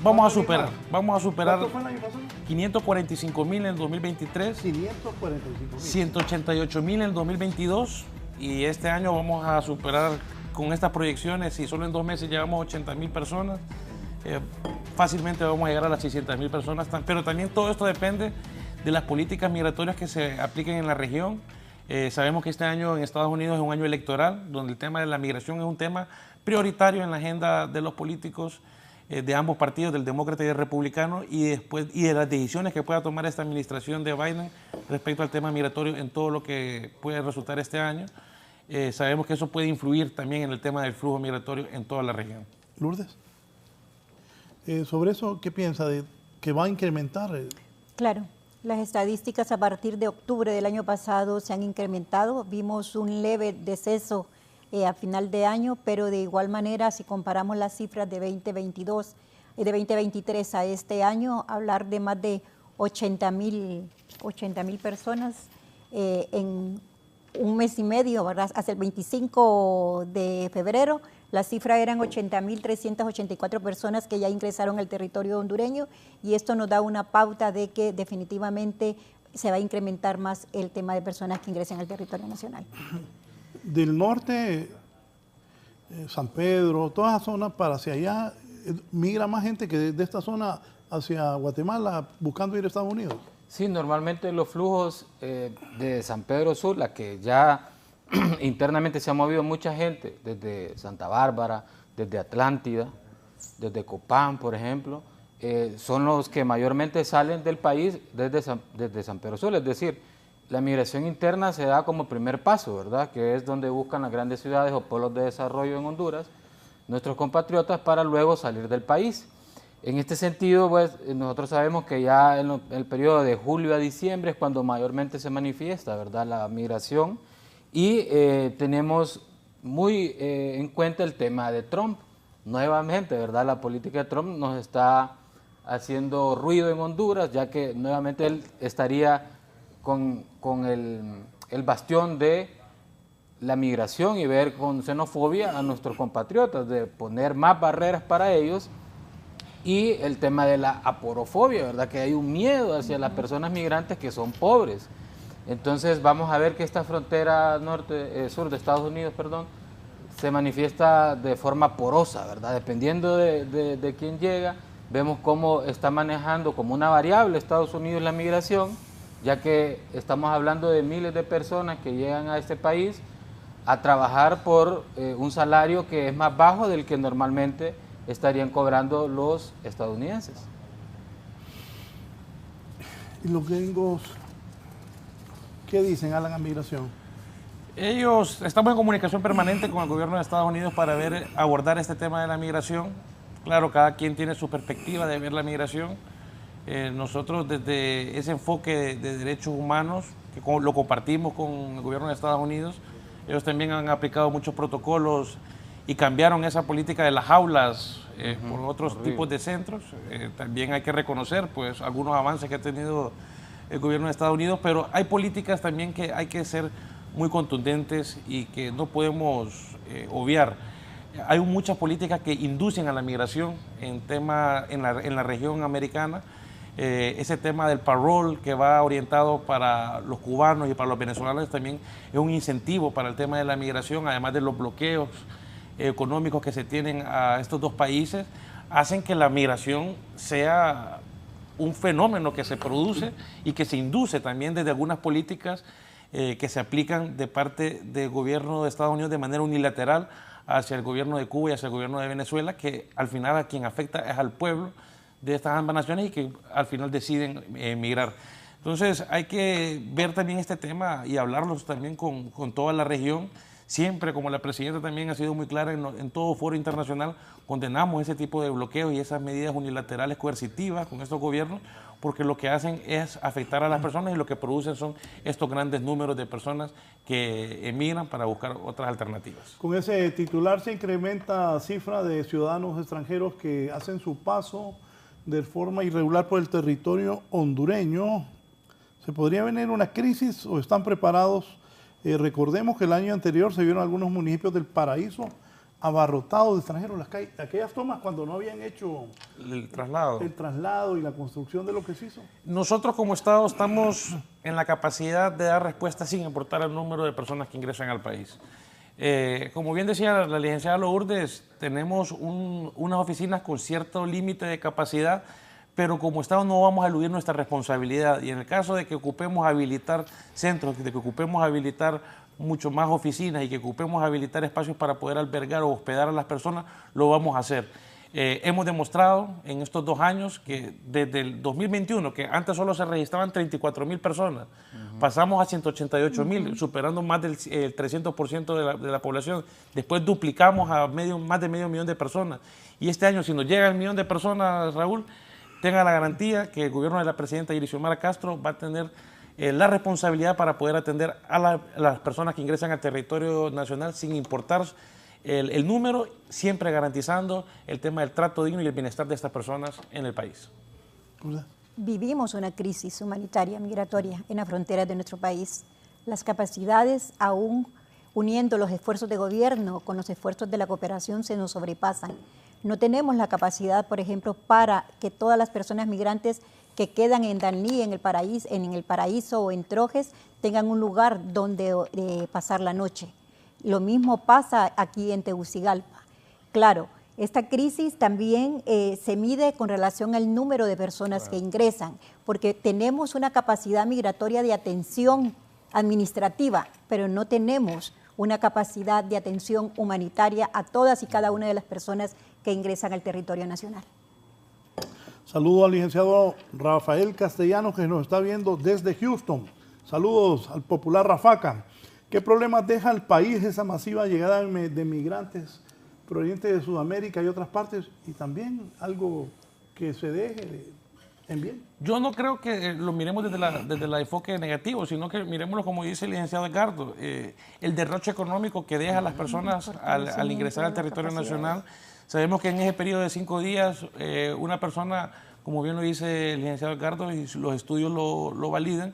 vamos a superar. ¿Cuánto fue el año pasado? 545,000 en el 2023. 545,000. 188,000 en el 2022. Y este año vamos a superar con estas proyecciones, si solo en 2 meses llevamos 80,000 personas, fácilmente vamos a llegar a las 600,000 personas, pero también todo esto depende de las políticas migratorias que se apliquen en la región. Sabemos que este año en Estados Unidos es un año electoral, donde el tema de la migración es un tema prioritario en la agenda de los políticos de ambos partidos, del demócrata y del republicano, y de las decisiones que pueda tomar esta administración de Biden respecto al tema migratorio en todo lo que puede resultar este año. Sabemos que eso puede influir también en el tema del flujo migratorio en toda la región. Lourdes, sobre eso, ¿qué piensa? ¿De que va a incrementar? Claro, las estadísticas a partir de octubre del año pasado se han incrementado. Vimos un leve deceso a final de año, pero de igual manera, si comparamos las cifras de 2022 y de 2023 a este año, hablar de más de 80,000 personas en un mes y medio, ¿verdad? Hasta el 25 de febrero, la cifra eran 80.384 personas que ya ingresaron al territorio hondureño, y esto nos da una pauta de que definitivamente se va a incrementar más el tema de personas que ingresen al territorio nacional. Del norte, San Pedro, toda esa zona para hacia allá, migra más gente que de esta zona hacia Guatemala buscando ir a Estados Unidos. Sí, normalmente los flujos de San Pedro Sur, la que ya internamente se ha movido mucha gente, desde Santa Bárbara, desde Atlántida, desde Copán, por ejemplo, son los que mayormente salen del país desde San Pedro Sur. Es decir, la migración interna se da como primer paso, ¿verdad? Que es donde buscan las grandes ciudades o polos de desarrollo en Honduras nuestros compatriotas para luego salir del país. En este sentido, pues, nosotros sabemos que ya en el periodo de julio a diciembre es cuando mayormente se manifiesta, ¿verdad?, la migración, y tenemos muy en cuenta el tema de Trump. Nuevamente, ¿verdad?, la política de Trump nos está haciendo ruido en Honduras, ya que nuevamente él estaría con el bastión de la migración y ver con xenofobia a nuestros compatriotas, de poner más barreras para ellos. Y el tema de la aporofobia, ¿verdad? Que hay un miedo hacia las personas migrantes que son pobres. Entonces vamos a ver que esta frontera sur de Estados Unidos, se manifiesta de forma porosa, ¿verdad? Dependiendo de quién llega, vemos cómo está manejando como una variable Estados Unidos la migración, ya que estamos hablando de miles de personas que llegan a este país a trabajar por un salario que es más bajo del que normalmente estarían cobrando los estadounidenses. ¿Y los gringos qué dicen a la migración? Ellos, estamos en comunicación permanente con el gobierno de Estados Unidos para abordar este tema de la migración. Claro, cada quien tiene su perspectiva de ver la migración. Nosotros desde ese enfoque de derechos humanos, que lo compartimos con el gobierno de Estados Unidos, ellos también han aplicado muchos protocolos y cambiaron esa política de las jaulas por otros tipos de centros. También hay que reconocer pues algunos avances que ha tenido el gobierno de Estados Unidos, pero hay políticas también que hay que ser muy contundentes y que no podemos obviar. Hay muchas políticas que inducen a la migración en la región americana. Ese tema del parole que va orientado para los cubanos y para los venezolanos también es un incentivo para el tema de la migración, además de los bloqueos económicos que se tienen a estos dos países, hacen que la migración sea un fenómeno que se produce y que se induce también desde algunas políticas que se aplican de parte del gobierno de Estados Unidos de manera unilateral hacia el gobierno de Cuba y hacia el gobierno de Venezuela, que al final a quien afecta es al pueblo de estas ambas naciones y que al final deciden emigrar. Entonces hay que ver también este tema y hablarlos también con toda la región. Siempre, como la presidenta también ha sido muy clara en todo foro internacional, condenamos ese tipo de bloqueos y esas medidas unilaterales coercitivas con estos gobiernos, porque lo que hacen es afectar a las personas y lo que producen son estos grandes números de personas que emigran para buscar otras alternativas. Con ese titular se incrementa la cifra de ciudadanos extranjeros que hacen su paso de forma irregular por el territorio hondureño. ¿Se podría venir una crisis o están preparados? Recordemos que el año anterior se vieron algunos municipios del Paraíso abarrotados de extranjeros, aquellas tomas cuando no habían hecho el traslado y la construcción de lo que se hizo. Nosotros como Estado estamos en la capacidad de dar respuesta sin importar el número de personas que ingresan al país. Como bien decía la licenciada Lourdes, tenemos unas oficinas con cierto límite de capacidad, pero como Estado no vamos a eludir nuestra responsabilidad, y en el caso de que ocupemos habilitar centros, de que ocupemos habilitar mucho más oficinas y que ocupemos habilitar espacios para poder albergar o hospedar a las personas, lo vamos a hacer. Hemos demostrado en estos 2 años que desde el 2021, que antes solo se registraban 34.000 personas, pasamos a 188.000, superando más del 300% de la población. Después duplicamos a más de medio millón de personas. Y este año, si nos llega el 1 millón de personas, Raúl, tenga la garantía que el gobierno de la presidenta Xiomara Castro va a tener la responsabilidad para poder atender a las personas que ingresan al territorio nacional sin importar el número, siempre garantizando el tema del trato digno y el bienestar de estas personas en el país. Vivimos una crisis humanitaria migratoria en las fronteras de nuestro país. Las capacidades, aún uniendo los esfuerzos de gobierno con los esfuerzos de la cooperación, se nos sobrepasan. No tenemos la capacidad, por ejemplo, para que todas las personas migrantes que quedan en Danlí, en el Paraíso o en Trojes, tengan un lugar donde pasar la noche. Lo mismo pasa aquí en Tegucigalpa. Claro, esta crisis también se mide con relación al número de personas que ingresan, porque tenemos una capacidad migratoria de atención administrativa, pero no tenemos una capacidad de atención humanitaria a todas y cada una de las personas que ingresan al territorio nacional. Saludo al licenciado Rafael Castellanos, que nos está viendo desde Houston. Saludos al popular Rafaca. ¿Qué problemas deja al país esa masiva llegada de migrantes provenientes de Sudamérica y otras partes? Y también algo que se deje en bien. Yo no creo que lo miremos desde el enfoque negativo, sino que miremoslo como dice el licenciado Edgardo, el derroche económico que deja a las personas al ingresar al territorio nacional. Sabemos que en ese periodo de 5 días, una persona, como bien lo dice el licenciado Edgardo, y los estudios lo validan,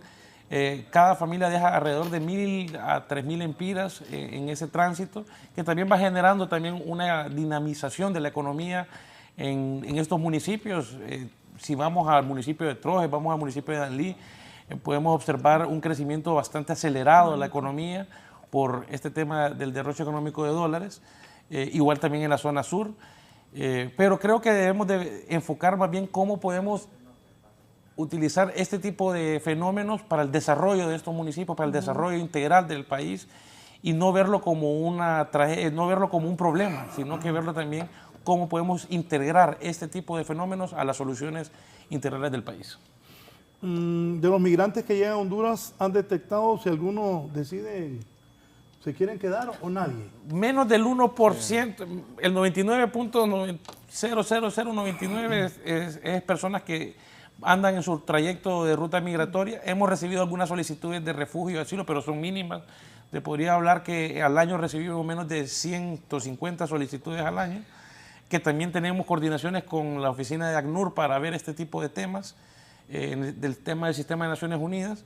cada familia deja alrededor de 1.000 a 3.000 empiras en ese tránsito, que también va generando también una dinamización de la economía en estos municipios. Si vamos al municipio de Trojes, vamos al municipio de Danlí, podemos observar un crecimiento bastante acelerado de la economía por este tema del derroche económico de dólares, igual también en la zona sur, pero creo que debemos de enfocar más bien cómo podemos utilizar este tipo de fenómenos para el desarrollo de estos municipios, para el desarrollo integral del país, y no verlo como una tragedia, no verlo como un problema, sino que verlo también cómo podemos integrar este tipo de fenómenos a las soluciones integrales del país. De los migrantes que llegan a Honduras, ¿han detectado si alguno decide, se quieren quedar o nadie? Menos del 1%, el 99.00099 es personas que andan en su trayecto de ruta migratoria. Hemos recibido algunas solicitudes de refugio y asilo, pero son mínimas. Te podría hablar que al año recibimos menos de 150 solicitudes al año, que también tenemos coordinaciones con la oficina de ACNUR para ver este tipo de temas, del tema del Sistema de Naciones Unidas,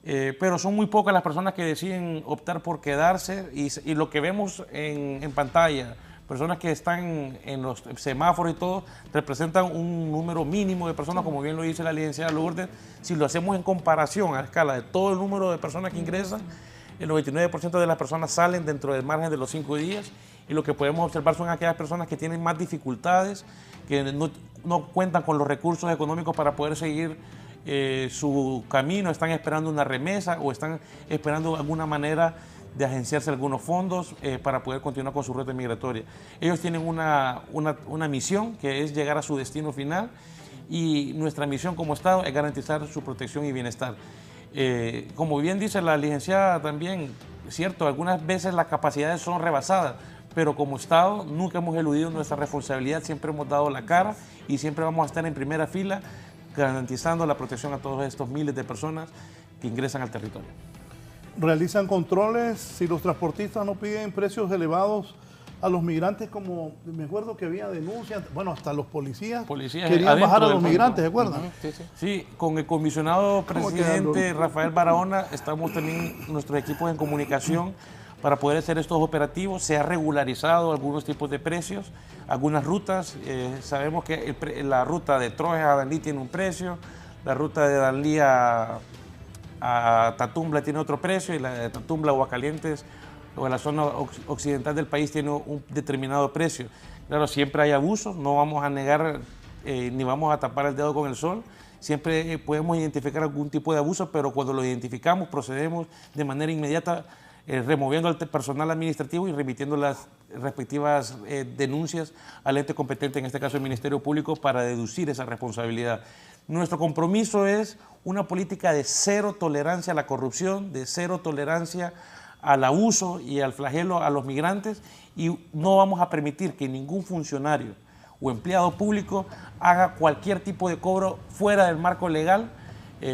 pero son muy pocas las personas que deciden optar por quedarse, y lo que vemos en pantalla, personas que están en los semáforos y todo, representan un número mínimo de personas, como bien lo dice la licenciada Lourdes. Si lo hacemos en comparación a la escala de todo el número de personas que ingresan, el 99% de las personas salen dentro del margen de los 5 días, y lo que podemos observar son aquellas personas que tienen más dificultades, que no cuentan con los recursos económicos para poder seguir su camino, están esperando una remesa o están esperando alguna manera de agenciarse algunos fondos para poder continuar con su ruta migratoria. Ellos tienen una misión, que es llegar a su destino final, y nuestra misión como Estado es garantizar su protección y bienestar. Como bien dice la licenciada también, cierto, algunas veces las capacidades son rebasadas, pero como Estado nunca hemos eludido nuestra responsabilidad, siempre hemos dado la cara y siempre vamos a estar en primera fila garantizando la protección a todos estos miles de personas que ingresan al territorio. ¿Realizan controles si los transportistas no piden precios elevados a los migrantes? Como me acuerdo que había denuncias, bueno, hasta los policías querían bajar a los migrantes, ¿se acuerdan? Sí, con el comisionado presidente Rafael Barahona estamos también nuestros equipos en comunicación para poder hacer estos operativos. Se ha regularizado algunos tipos de precios, algunas rutas. Sabemos que la ruta de Trojes a Danlí tiene un precio, la ruta de Danlí a Tatumbla tiene otro precio, y la de Tatumbla o Aguascalientes o la zona occidental del país tiene un determinado precio. Claro, siempre hay abusos, no vamos a negar ni vamos a tapar el dedo con el sol. Siempre podemos identificar algún tipo de abuso, pero cuando lo identificamos procedemos de manera inmediata, removiendo al personal administrativo y remitiendo las respectivas denuncias al ente competente, en este caso el Ministerio Público, para deducir esa responsabilidad. Nuestro compromiso es una política de cero tolerancia a la corrupción, de cero tolerancia al abuso y al flagelo a los migrantes, y no vamos a permitir que ningún funcionario o empleado público haga cualquier tipo de cobro fuera del marco legal.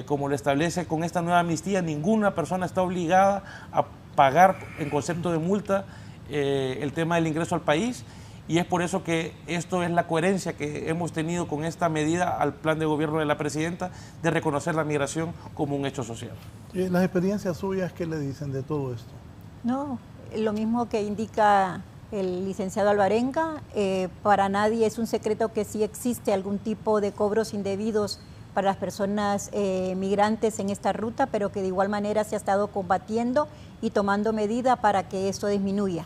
Como lo establece con esta nueva amnistía, ninguna persona está obligada a pagar en concepto de multa el tema del ingreso al país, y es por eso que esto es la coherencia que hemos tenido con esta medida al plan de gobierno de la presidenta de reconocer la migración como un hecho social. Las experiencias suyas, ¿qué le dicen de todo esto? No, lo mismo que indica el licenciado Alvarenga, para nadie es un secreto que sí existe algún tipo de cobros indebidos para las personas migrantes en esta ruta, pero que de igual manera se ha estado combatiendo y tomando medidas para que esto disminuya.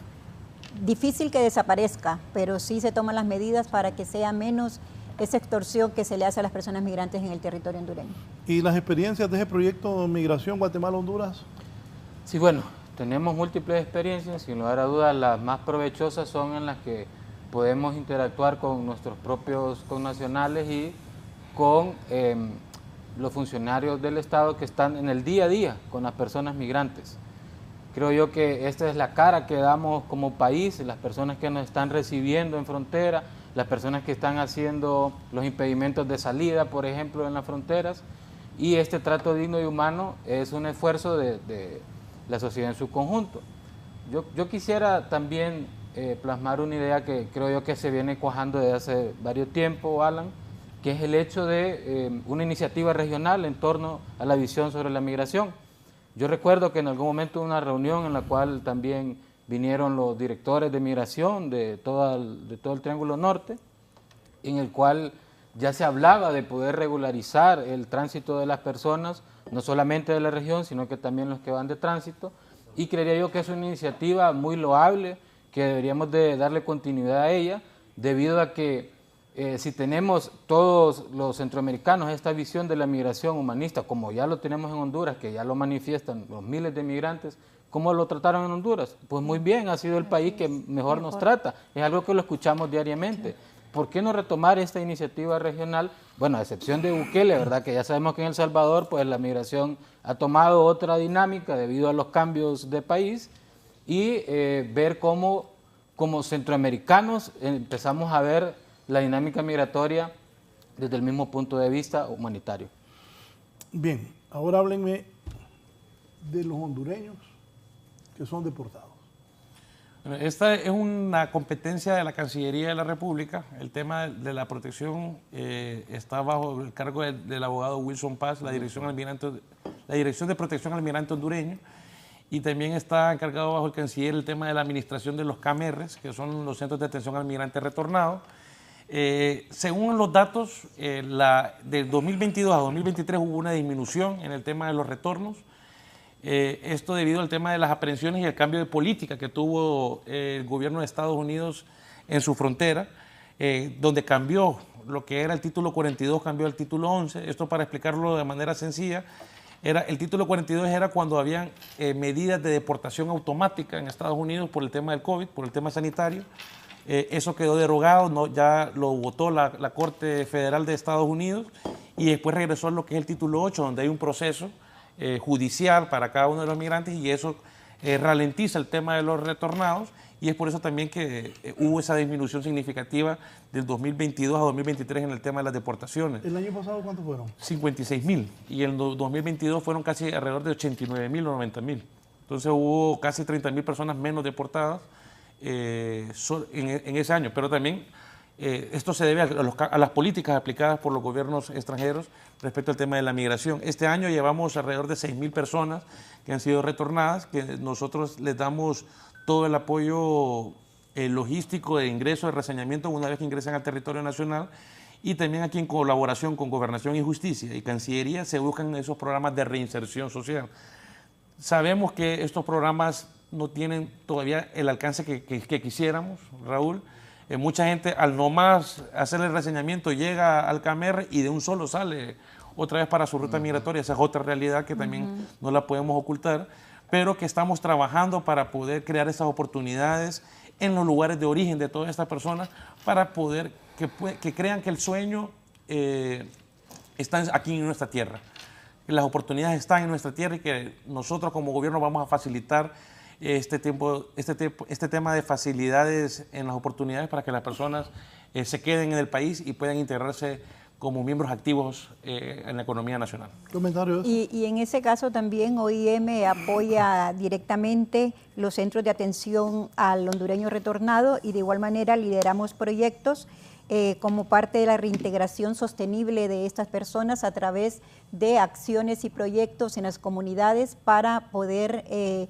Difícil que desaparezca, pero sí se toman las medidas para que sea menos esa extorsión que se le hace a las personas migrantes en el territorio hondureño. ¿Y las experiencias de ese proyecto de migración Guatemala-Honduras? Sí, bueno, tenemos múltiples experiencias, sin lugar a dudas las más provechosas son en las que podemos interactuar con nuestros propios connacionales y con los funcionarios del Estado que están en el día a día con las personas migrantes. Creo yo que esta es la cara que damos como país, las personas que nos están recibiendo en frontera, las personas que están haciendo los impedimentos de salida, por ejemplo, en las fronteras, y este trato digno y humano es un esfuerzo de la sociedad en su conjunto. Yo quisiera también plasmar una idea que creo yo que se viene cuajando desde hace varios tiempos, Alan, que es el hecho de una iniciativa regional en torno a la visión sobre la migración. Yo recuerdo que en algún momento hubo una reunión en la cual también vinieron los directores de migración de todo el Triángulo Norte, en el cual ya se hablaba de poder regularizar el tránsito de las personas, no solamente de la región, sino que también los que van de tránsito, y creería yo que es una iniciativa muy loable, que deberíamos de darle continuidad a ella, debido a que si tenemos todos los centroamericanos esta visión de la migración humanista, como ya lo tenemos en Honduras, que ya lo manifiestan los miles de migrantes, ¿cómo lo trataron en Honduras? Pues muy bien, ha sido el país que mejor nos trata, es algo que lo escuchamos diariamente. ¿Por qué no retomar esta iniciativa regional? Bueno, a excepción de Bukele, ¿verdad? Que ya sabemos que en El Salvador pues la migración ha tomado otra dinámica debido a los cambios de país, y ver cómo como centroamericanos empezamos a ver la dinámica migratoria desde el mismo punto de vista humanitario. Bien, ahora háblenme de los hondureños que son deportados. Bueno, esta es una competencia de la Cancillería de la República. El tema de la protección está bajo el cargo del abogado Wilson Paz, la Dirección de Protección al Migrante Hondureño, y también está encargado bajo el canciller el tema de la administración de los CAMERRES, que son los Centros de Atención al Migrante Retornado. Según los datos, del 2022 a 2023 hubo una disminución en el tema de los retornos. Esto debido al tema de las aprehensiones y el cambio de política que tuvo el gobierno de Estados Unidos en su frontera, donde cambió lo que era el título 42, cambió al título 11. Esto, para explicarlo de manera sencilla, el título 42 era cuando habían medidas de deportación automática en Estados Unidos por el tema del COVID, por el tema sanitario. Eso quedó derogado, ya lo votó la Corte Federal de Estados Unidos, y después regresó a lo que es el título 8, donde hay un proceso judicial para cada uno de los migrantes, y eso ralentiza el tema de los retornados, y es por eso también que hubo esa disminución significativa del 2022 a 2023 en el tema de las deportaciones. ¿El año pasado cuántos fueron? 56.000, y en el 2022 fueron casi alrededor de 89.000 o 90.000. Entonces hubo casi 30.000 personas menos deportadas en ese año, pero también esto se debe a las políticas aplicadas por los gobiernos extranjeros respecto al tema de la migración. Este año llevamos alrededor de 6.000 personas que han sido retornadas, que nosotros les damos todo el apoyo logístico de ingreso, de reseñamiento una vez que ingresan al territorio nacional, y también aquí en colaboración con Gobernación y Justicia y Cancillería se buscan esos programas de reinserción social. Sabemos que estos programas no tienen todavía el alcance que quisiéramos, Raúl. Mucha gente, al nomás hacer el reseñamiento, llega al CAMER y de un solo sale otra vez para su ruta migratoria. Esa es otra realidad que también no la podemos ocultar, pero que estamos trabajando para poder crear esas oportunidades en los lugares de origen de todas estas personas, para poder que crean que el sueño está aquí en nuestra tierra. Que las oportunidades están en nuestra tierra, y que nosotros como gobierno vamos a facilitar este tema de facilidades en las oportunidades para que las personas se queden en el país y puedan integrarse como miembros activos en la economía nacional. ¿Comentarios? Y en ese caso también OIM apoya directamente los centros de atención al hondureño retornado y de igual manera lideramos proyectos como parte de la reintegración sostenible de estas personas a través de acciones y proyectos en las comunidades para poder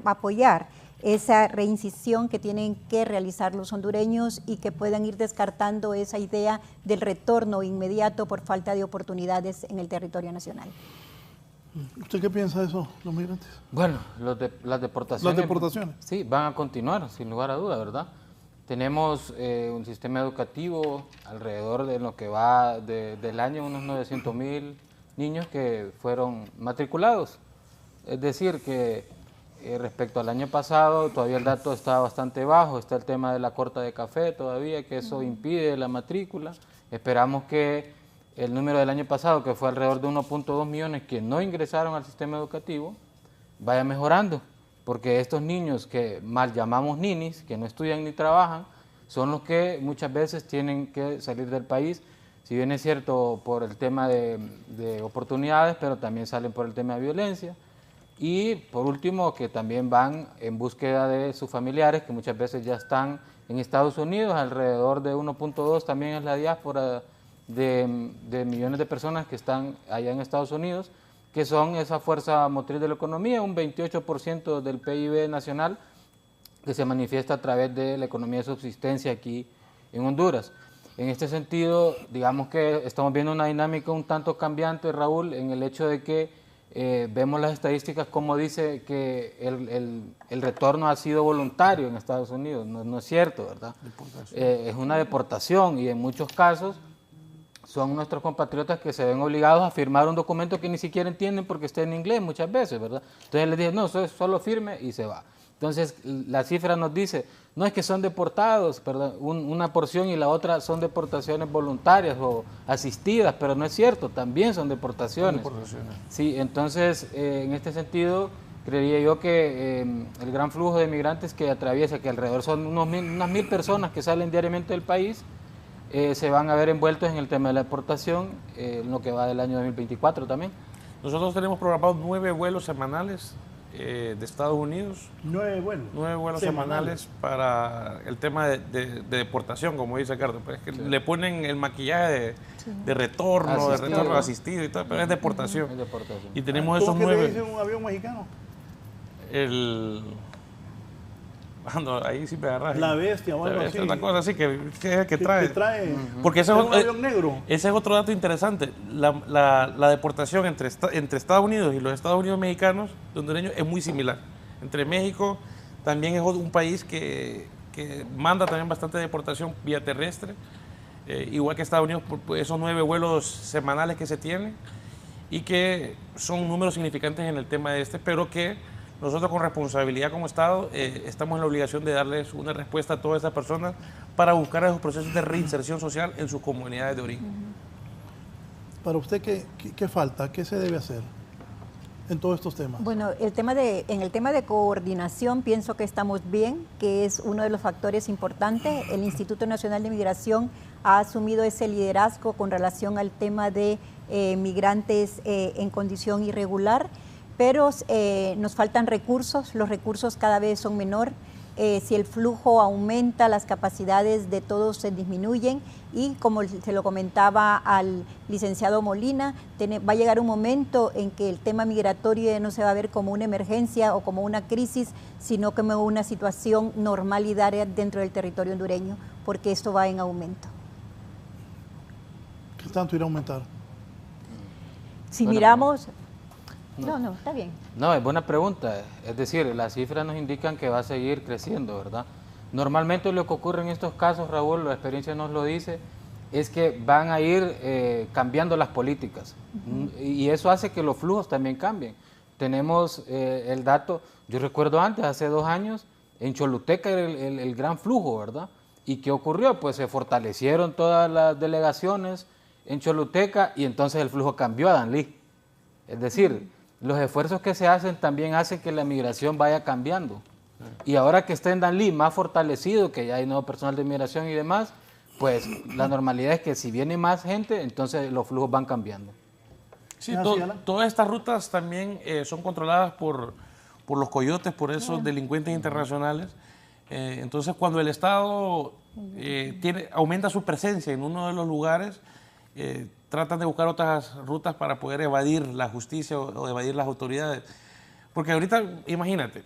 apoyar esa reincisión que tienen que realizar los hondureños y que puedan ir descartando esa idea del retorno inmediato por falta de oportunidades en el territorio nacional. ¿Usted qué piensa de eso, los migrantes? Bueno, las deportaciones. Las deportaciones. Sí, van a continuar, sin lugar a duda, ¿verdad? Tenemos un sistema educativo alrededor de lo que va del año, unos 900,000 niños que fueron matriculados. Es decir, que respecto al año pasado, todavía el dato está bastante bajo, está el tema de la corta de café todavía, que eso impide la matrícula. Esperamos que el número del año pasado, que fue alrededor de 1.2 millones que no ingresaron al sistema educativo, vaya mejorando, porque estos niños que mal llamamos ninis, que no estudian ni trabajan, son los que muchas veces tienen que salir del país, si bien es cierto por el tema de oportunidades, pero también salen por el tema de violencia. Y por último, que también van en búsqueda de sus familiares, que muchas veces ya están en Estados Unidos, alrededor de 1.2 también es la diáspora de millones de personas que están allá en Estados Unidos, que son esa fuerza motriz de la economía, un 28% del PIB nacional, que se manifiesta a través de la economía de subsistencia aquí en Honduras. En este sentido, digamos que estamos viendo una dinámica un tanto cambiante, Raúl, en el hecho de que vemos las estadísticas como dice que el retorno ha sido voluntario en Estados Unidos. No es cierto, ¿verdad? Es una deportación y en muchos casos son nuestros compatriotas que se ven obligados a firmar un documento que ni siquiera entienden porque está en inglés muchas veces, ¿verdad? Entonces les dije, no, solo firme y se va. Entonces la cifra nos dice, no es que son deportados, perdón, una porción y la otra son deportaciones voluntarias o asistidas, pero no es cierto, también son deportaciones. Sí, entonces en este sentido creería yo que el gran flujo de migrantes que atraviesa, que alrededor son unas 1.000 personas que salen diariamente del país, se van a ver envueltos en el tema de la deportación en lo que va del año 2024 también. Nosotros tenemos programados 9 vuelos semanales de Estados Unidos. 9 vuelos. 9 vuelos semanales para el tema de deportación, como dice Carlos. Pues es que le ponen el maquillaje de retorno, asistido y tal, pero es deportación. Es deportación. Y tenemos esos ¿Cómo 9. que le dice un avión mexicano? Ahí sí me agarras. La bestia o algo así. Es la cosa así que trae. Que trae porque ese un avión negro. Ese es otro dato interesante. La deportación entre Estados Unidos y los Estados Unidos mexicanos, de hondureños, es muy similar. Entre México también es un país que manda también bastante deportación vía terrestre, igual que Estados Unidos, por esos 9 vuelos semanales que se tienen y que son números significantes en el tema pero que nosotros con responsabilidad como Estado estamos en la obligación de darles una respuesta a todas estas personas para buscar esos procesos de reinserción social en sus comunidades de origen. Para usted, ¿qué falta? ¿Qué se debe hacer en todos estos temas? Bueno, en el tema de coordinación pienso que estamos bien, que es uno de los factores importantes. El Instituto Nacional de Migración ha asumido ese liderazgo con relación al tema de migrantes en condición irregular, pero nos faltan recursos, los recursos cada vez son menor. Si el flujo aumenta, las capacidades de todos se disminuyen y como se lo comentaba al licenciado Molina, va a llegar un momento en que el tema migratorio no se va a ver como una emergencia o como una crisis, sino como una situación normalidad dentro del territorio hondureño, porque esto va en aumento. ¿Qué tanto irá a aumentar? Si miramos... No, está bien. No, es buena pregunta. Es decir, las cifras nos indican que va a seguir creciendo, ¿verdad? Normalmente lo que ocurre en estos casos, Raúl, la experiencia nos lo dice, es que van a ir cambiando las políticas. Y eso hace que los flujos también cambien. Tenemos el dato, yo recuerdo antes, hace 2 años, en Choluteca era el gran flujo, ¿verdad? ¿Y qué ocurrió? Pues se fortalecieron todas las delegaciones en Choluteca y entonces el flujo cambió a Danlí. Es decir, los esfuerzos que se hacen también hacen que la migración vaya cambiando. Y ahora que está en Danlí más fortalecido, que ya hay nuevo personal de migración y demás, pues la normalidad es que si viene más gente, entonces los flujos van cambiando. Sí, todas estas rutas también son controladas por los coyotes, por esos delincuentes internacionales. Entonces, cuando el Estado aumenta su presencia en uno de los lugares, tratan de buscar otras rutas para poder evadir la justicia o evadir las autoridades. Porque ahorita, imagínate,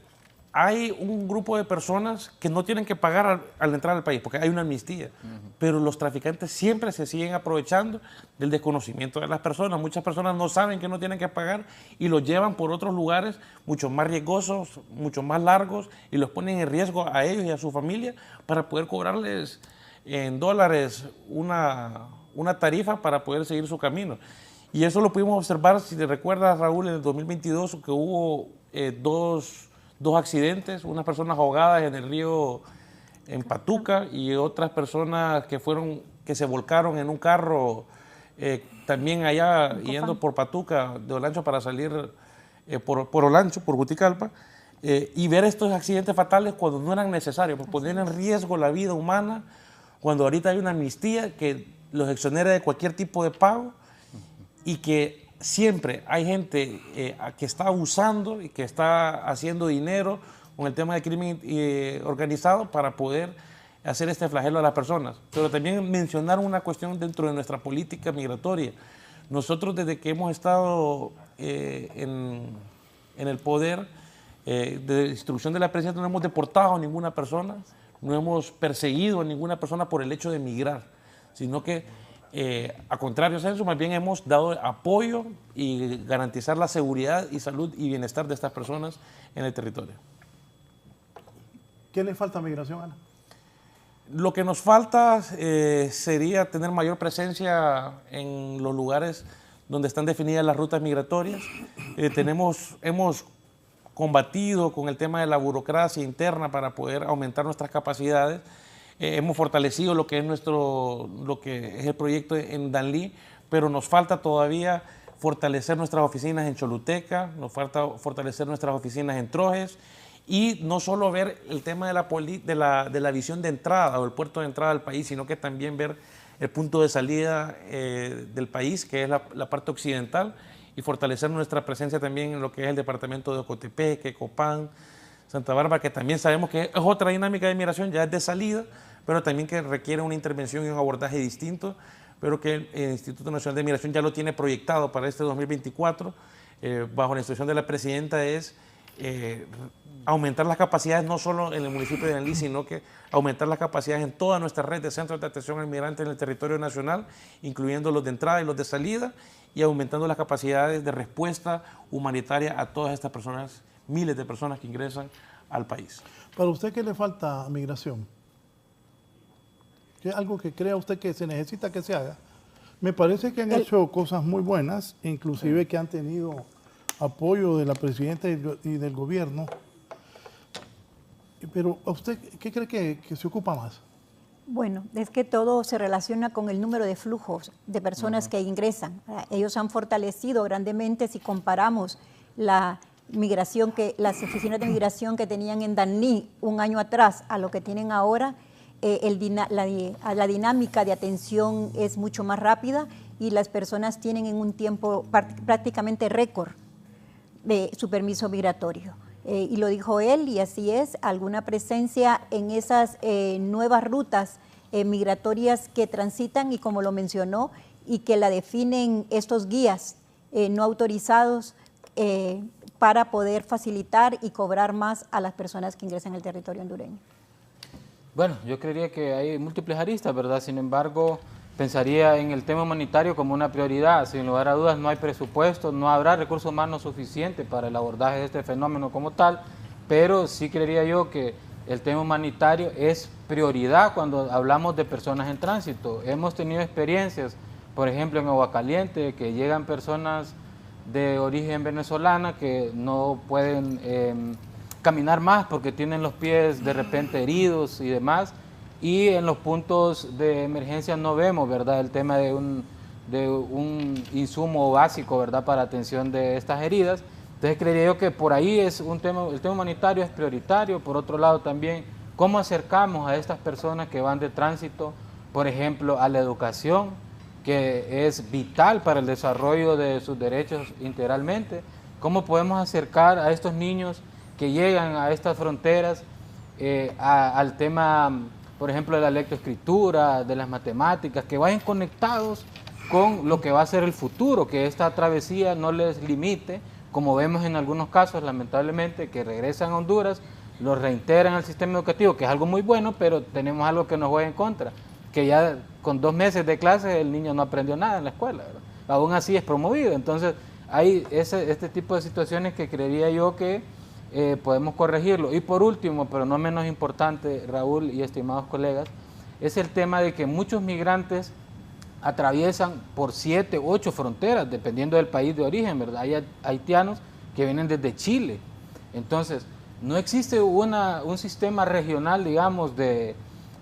hay un grupo de personas que no tienen que pagar al entrar al país, porque hay una amnistía, pero los traficantes siempre se siguen aprovechando del desconocimiento de las personas. Muchas personas no saben que no tienen que pagar y los llevan por otros lugares mucho más riesgosos, mucho más largos, y los ponen en riesgo a ellos y a su familia para poder cobrarles en dólares una tarifa para poder seguir su camino. Y eso lo pudimos observar, si te recuerdas, Raúl, en el 2022, que hubo dos accidentes, unas personas ahogadas en el río en Patuca y otras personas que se volcaron en un carro también allá yendo por Patuca de Olancho para salir por Olancho, por Juticalpa, y ver estos accidentes fatales cuando no eran necesarios, pues poner en riesgo la vida humana, cuando ahorita hay una amnistía que los exonera de cualquier tipo de pago y que siempre hay gente que está abusando y que está haciendo dinero con el tema del crimen organizado para poder hacer este flagelo a las personas. Pero también mencionar una cuestión dentro de nuestra política migratoria. Nosotros, desde que hemos estado en el poder de instrucción de la presidencia, no hemos deportado a ninguna persona, no hemos perseguido a ninguna persona por el hecho de migrar, sino que a contrario de eso, más bien hemos dado apoyo y garantizar la seguridad y salud y bienestar de estas personas en el territorio. ¿Qué le falta a migración, Ana? Lo que nos falta sería tener mayor presencia en los lugares donde están definidas las rutas migratorias. Hemos combatido con el tema de la burocracia interna para poder aumentar nuestras capacidades. Hemos fortalecido lo que es el proyecto en Danlí, pero nos falta todavía fortalecer nuestras oficinas en Choluteca, nos falta fortalecer nuestras oficinas en Trojes, y no solo ver el tema de la visión de entrada o el puerto de entrada al país, sino que también ver el punto de salida del país, que es la parte occidental, y fortalecer nuestra presencia también en lo que es el departamento de Ocotepeque, Copán, Santa Bárbara, que también sabemos que es otra dinámica de migración, ya es de salida, pero también que requiere una intervención y un abordaje distinto, pero que el Instituto Nacional de Migración ya lo tiene proyectado para este 2024, bajo la instrucción de la presidenta, es aumentar las capacidades no solo en el municipio de Danlí, sino que aumentar las capacidades en toda nuestra red de centros de atención al migrante en el territorio nacional, incluyendo los de entrada y los de salida, y aumentando las capacidades de respuesta humanitaria a todas estas personas, miles de personas que ingresan al país. ¿Para usted qué le falta a migración? ¿Qué es algo que crea usted que se necesita que se haga? Me parece que han hecho cosas muy buenas, inclusive que han tenido apoyo de la presidenta y del gobierno. Pero ¿a usted qué cree que se ocupa más? Bueno, es que todo se relaciona con el número de flujos de personas que ingresan. Ellos han fortalecido grandemente si comparamos la migración las oficinas de migración que tenían en Danlí un año atrás a lo que tienen ahora. La dinámica de atención es mucho más rápida y las personas tienen en un tiempo prácticamente récord de su permiso migratorio. Y lo dijo él, y así es, alguna presencia en esas nuevas rutas migratorias que transitan, y como lo mencionó, y que la definen estos guías no autorizados para poder facilitar y cobrar más a las personas que ingresan al territorio hondureño. Bueno, yo creería que hay múltiples aristas, ¿verdad? Sin embargo, pensaría en el tema humanitario como una prioridad. Sin lugar a dudas, no hay presupuesto, no habrá recursos humanos suficientes para el abordaje de este fenómeno como tal, pero sí creería yo que el tema humanitario es prioridad cuando hablamos de personas en tránsito. Hemos tenido experiencias, por ejemplo, en Aguacaliente, que llegan personas de origen venezolana que no pueden caminar más porque tienen los pies de repente heridos y demás, y en los puntos de emergencia no vemos, ¿verdad?, el tema de un insumo básico, ¿verdad?, para atención de estas heridas. Entonces creería yo que por ahí es el tema humanitario es prioritario. Por otro lado también, ¿cómo acercamos a estas personas que van de tránsito por ejemplo, a la educación, que es vital para el desarrollo de sus derechos integralmente. ¿Cómo podemos acercar a estos niños que llegan a estas fronteras al tema, por ejemplo, de la lectoescritura, de las matemáticas, que vayan conectados con lo que va a ser el futuro, que esta travesía no les limite, como vemos en algunos casos, lamentablemente, que regresan a Honduras, los reintegran al sistema educativo, que es algo muy bueno, pero tenemos algo que nos juega en contra, que ya con 2 meses de clase el niño no aprendió nada en la escuela, ¿verdad? Aún así es promovido. Entonces hay este tipo de situaciones que creería yo que podemos corregirlo. Y por último, pero no menos importante, Raúl y estimados colegas, es el tema de que muchos migrantes atraviesan por 7, 8 fronteras, dependiendo del país de origen, ¿verdad? Hay haitianos que vienen desde Chile. Entonces, no existe un sistema regional, digamos, de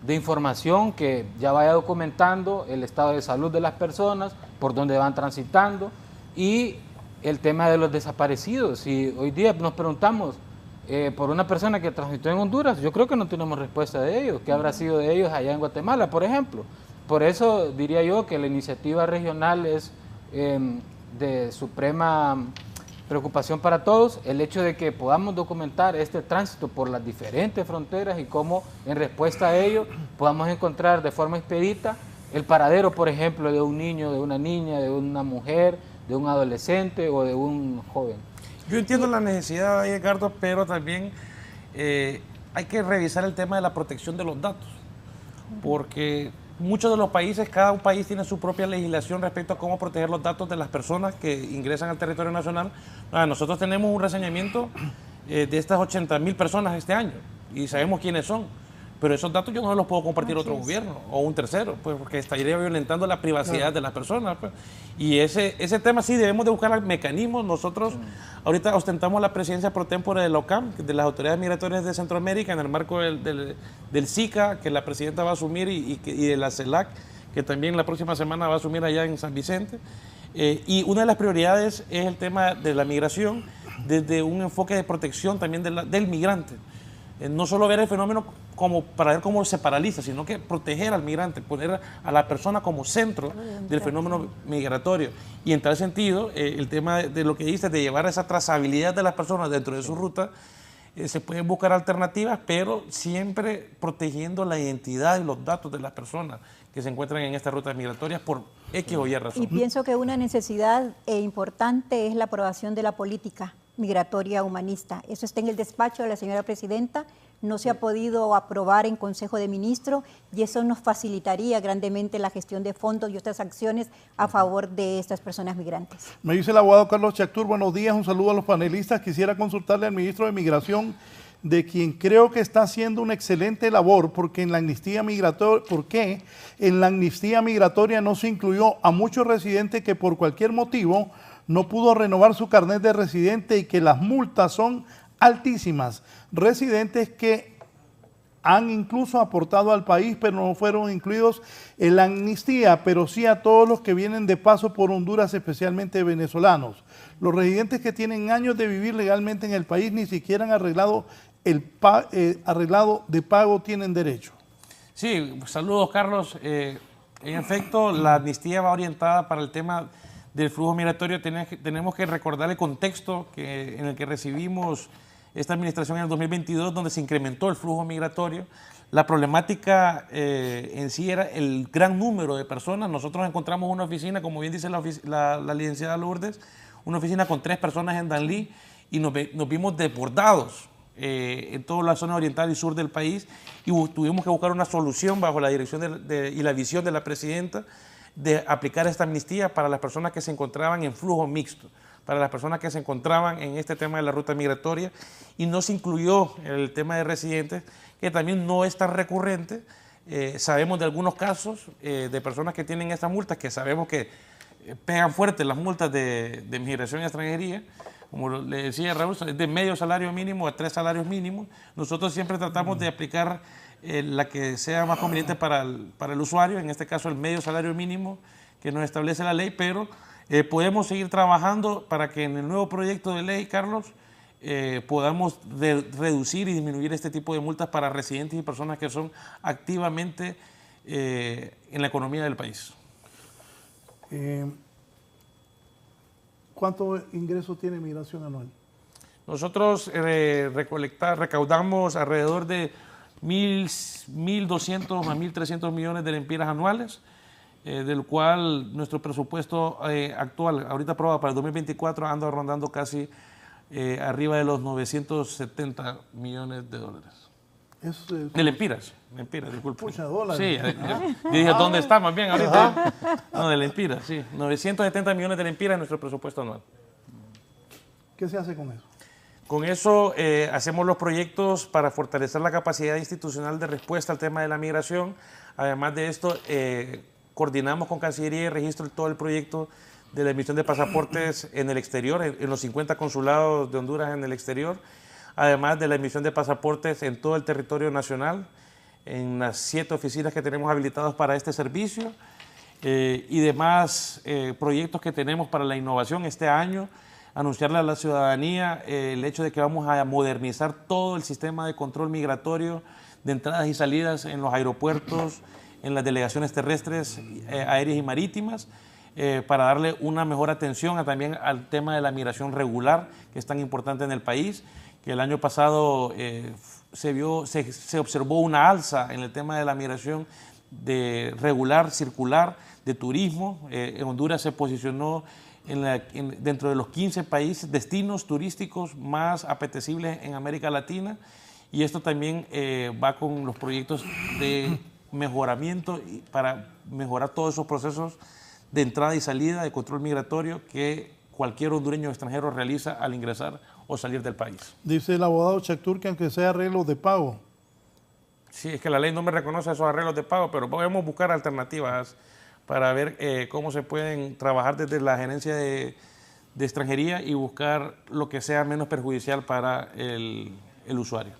información que ya vaya documentando el estado de salud de las personas, por dónde van transitando, y el tema de los desaparecidos. Si hoy día nos preguntamos por una persona que transitó en Honduras, yo creo que no tenemos respuesta de ellos. ¿Qué habrá sido de ellos allá en Guatemala, por ejemplo? Por eso diría yo que la iniciativa regional es de suprema preocupación para todos, el hecho de que podamos documentar este tránsito por las diferentes fronteras y cómo en respuesta a ello podamos encontrar de forma expedita el paradero, por ejemplo, de un niño, de una niña, de una mujer, de un adolescente o de un joven. Yo entiendo la necesidad, Edgardo, pero también hay que revisar el tema de la protección de los datos, porque muchos de los países, cada un país tiene su propia legislación respecto a cómo proteger los datos de las personas que ingresan al territorio nacional. Nosotros tenemos un reseñamiento de estas 80.000 personas este año y sabemos quiénes son, pero esos datos yo no los puedo compartir a otro gobierno o un tercero, pues, porque estaría violentando la privacidad de las personas. Pues. Y ese tema sí debemos de buscar mecanismos. Nosotros ahorita ostentamos la presidencia pro tempore de la OCAM, de las Autoridades Migratorias de Centroamérica, en el marco del SICA, que la presidenta va a asumir, y de la CELAC, que también la próxima semana va a asumir allá en San Vicente. Y una de las prioridades es el tema de la migración, desde un enfoque de protección también del migrante. No solo ver el fenómeno como para ver cómo se paraliza, sino que proteger al migrante, poner a la persona como centro del fenómeno migratorio. Y en tal sentido, el tema de lo que dices, de llevar esa trazabilidad de las personas dentro de su ruta, se pueden buscar alternativas, pero siempre protegiendo la identidad y los datos de las personas que se encuentran en estas rutas migratorias por X o Y razón. Y pienso que una necesidad importante es la aprobación de la política migratoria humanista. Eso está en el despacho de la señora presidenta, no se ha podido aprobar en Consejo de Ministros y eso nos facilitaría grandemente la gestión de fondos y otras acciones a favor de estas personas migrantes. Me dice el abogado Carlos Chactur, buenos días, un saludo a los panelistas. Quisiera consultarle al ministro de Migración, de quien creo que está haciendo una excelente labor, porque en la amnistía migratoria no se incluyó a muchos residentes que por cualquier motivo no pudo renovar su carnet de residente y que las multas son altísimas. Residentes que han incluso aportado al país, pero no fueron incluidos en la amnistía, pero sí a todos los que vienen de paso por Honduras, especialmente venezolanos. Los residentes que tienen años de vivir legalmente en el país ni siquiera han arreglado arreglado de pago tienen derecho. Sí, saludos Carlos. En efecto, la amnistía va orientada para el tema del flujo migratorio. Tenemos que recordar el contexto en el que recibimos esta administración en el 2022, donde se incrementó el flujo migratorio. La problemática en sí era el gran número de personas. Nosotros encontramos una oficina, como bien dice la licenciada Lourdes, una oficina con 3 personas en Danlí, y nos vimos desbordados en toda la zona oriental y sur del país, y tuvimos que buscar una solución bajo la dirección y la visión de la presidenta de aplicar esta amnistía para las personas que se encontraban en flujo mixto, para las personas que se encontraban en este tema de la ruta migratoria, y no se incluyó el tema de residentes, que también no es tan recurrente. Sabemos de algunos casos de personas que tienen estas multas, que sabemos que pegan fuerte las multas de migración y extranjería, como le decía Raúl, es de medio salario mínimo a 3 salarios mínimos. Nosotros siempre tratamos de aplicar la que sea más conveniente para el usuario, en este caso el medio salario mínimo que nos establece la ley, pero podemos seguir trabajando para que en el nuevo proyecto de ley, Carlos, podamos reducir y disminuir este tipo de multas para residentes y personas que son activamente en la economía del país. ¿Cuánto ingreso tiene migración anual? Nosotros recaudamos alrededor de 1.200 a 1.300 millones de lempiras anuales, del cual nuestro presupuesto actual, ahorita aprobado para el 2024, anda rondando casi arriba de los 970 millones de dólares. De lempiras, disculpe. Pucha, dólares. Sí, dije, ¿dónde está más bien ahorita? No, de lempiras, sí. 970 millones de lempiras en nuestro presupuesto anual. ¿Qué se hace con eso? Con eso hacemos los proyectos para fortalecer la capacidad institucional de respuesta al tema de la migración. Además de esto, coordinamos con Cancillería y Registro todo el proyecto de la emisión de pasaportes en el exterior, en los 50 consulados de Honduras en el exterior, además de la emisión de pasaportes en todo el territorio nacional, en las 7 oficinas que tenemos habilitadas para este servicio, y demás proyectos que tenemos para la innovación este año. Anunciarle a la ciudadanía el hecho de que vamos a modernizar todo el sistema de control migratorio de entradas y salidas en los aeropuertos, en las delegaciones terrestres, aéreas y marítimas, para darle una mejor atención también al tema de la migración regular, que es tan importante en el país, que el año pasado se observó una alza en el tema de la migración de regular, circular, de turismo. En Honduras se posicionó dentro de los 15 países, destinos turísticos más apetecibles en América Latina, y esto también va con los proyectos de mejoramiento para mejorar todos esos procesos de entrada y salida, de control migratorio que cualquier hondureño extranjero realiza al ingresar o salir del país. Dice el abogado Chactur que aunque sea arreglos de pago. Sí, es que la ley no me reconoce esos arreglos de pago, pero podemos buscar alternativas para ver cómo se pueden trabajar desde la gerencia de extranjería y buscar lo que sea menos perjudicial para el usuario.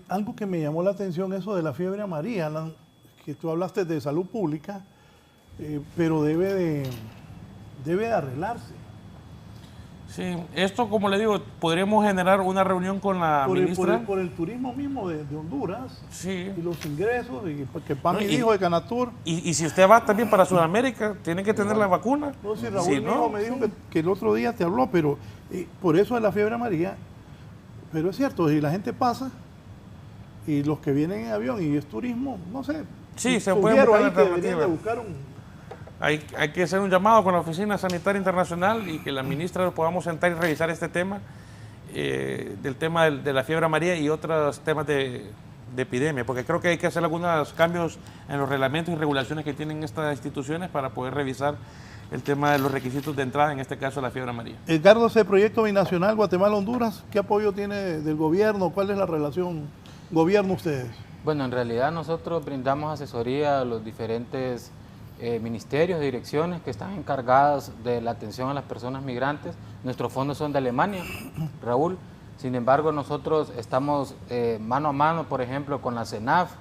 Algo que me llamó la atención, eso de la fiebre amarilla, que tú hablaste de salud pública, pero debe de arreglarse. Sí, esto, como le digo, podremos generar una reunión con la ministra. Por el turismo mismo de Honduras, sí, y los ingresos, y porque Pami dijo de Canatur. Y si usted va también para Sudamérica, tiene que tener la vacuna. No, si Raúl me dijo que el otro día te habló, pero por eso es la fiebre amarilla. Pero es cierto, si la gente pasa, y los que vienen en avión y es turismo, no sé. Sí, se puede buscar ahí que deberían de buscar Hay que hacer un llamado con la Oficina Sanitaria Internacional y que la ministra podamos sentar y revisar este tema, del tema de la fiebre amarilla y otros temas de epidemia, porque creo que hay que hacer algunos cambios en los reglamentos y regulaciones que tienen estas instituciones para poder revisar el tema de los requisitos de entrada, en este caso la fiebre amarilla. Edgardo, ese proyecto binacional Guatemala-Honduras, ¿qué apoyo tiene del gobierno? ¿Cuál es la relación gobierno-ustedes? Bueno, en realidad nosotros brindamos asesoría a los diferentes ministerios, direcciones que están encargadas de la atención a las personas migrantes. Nuestros fondos son de Alemania, Raúl. Sin embargo, nosotros estamos mano a mano, por ejemplo, con la CENAF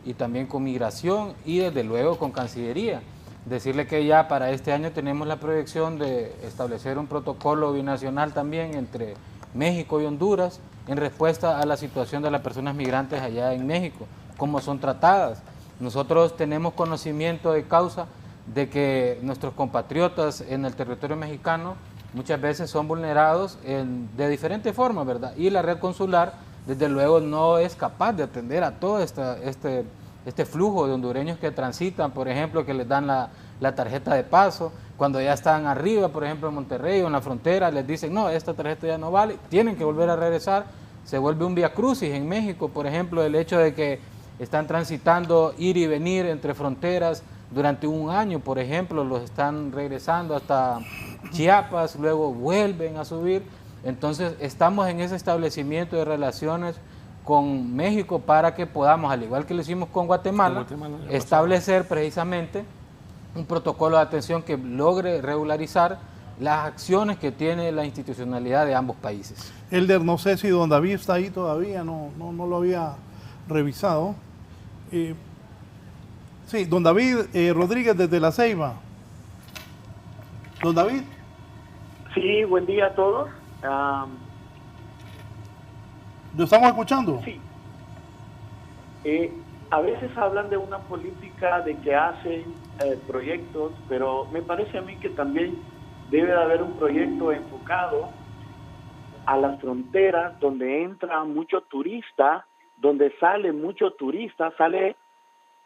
y también con Migración y desde luego con Cancillería. Decirle que ya para este año tenemos la proyección de establecer un protocolo binacional también entre México y Honduras en respuesta a la situación de las personas migrantes allá en México, cómo son tratadas. Nosotros tenemos conocimiento de causa de que nuestros compatriotas en el territorio mexicano muchas veces son vulnerados de diferentes formas, ¿verdad? Y la red consular, desde luego, no es capaz de atender a todo este flujo de hondureños que transitan, por ejemplo, que les dan la tarjeta de paso. Cuando ya están arriba, por ejemplo, en Monterrey o en la frontera, les dicen, no, esta tarjeta ya no vale, tienen que volver a regresar. Se vuelve un viacrucis en México, por ejemplo, el hecho de que están transitando, ir y venir entre fronteras durante un año, por ejemplo, los están regresando hasta Chiapas, luego vuelven a subir. Entonces, estamos en ese establecimiento de relaciones con México para que podamos, al igual que lo hicimos con Guatemala, establecer precisamente un protocolo de atención que logre regularizar las acciones que tiene la institucionalidad de ambos países. Elder, no sé si don David está ahí todavía, no lo había revisado. Sí, don David Rodríguez desde La Ceiba. Don David. Sí, buen día a todos. ¿Lo estamos escuchando? Sí. a veces hablan de una política de que hacen proyectos, pero me parece a mí que también debe de haber un proyecto enfocado a las fronteras donde entra mucho turista, donde sale mucho turista, sale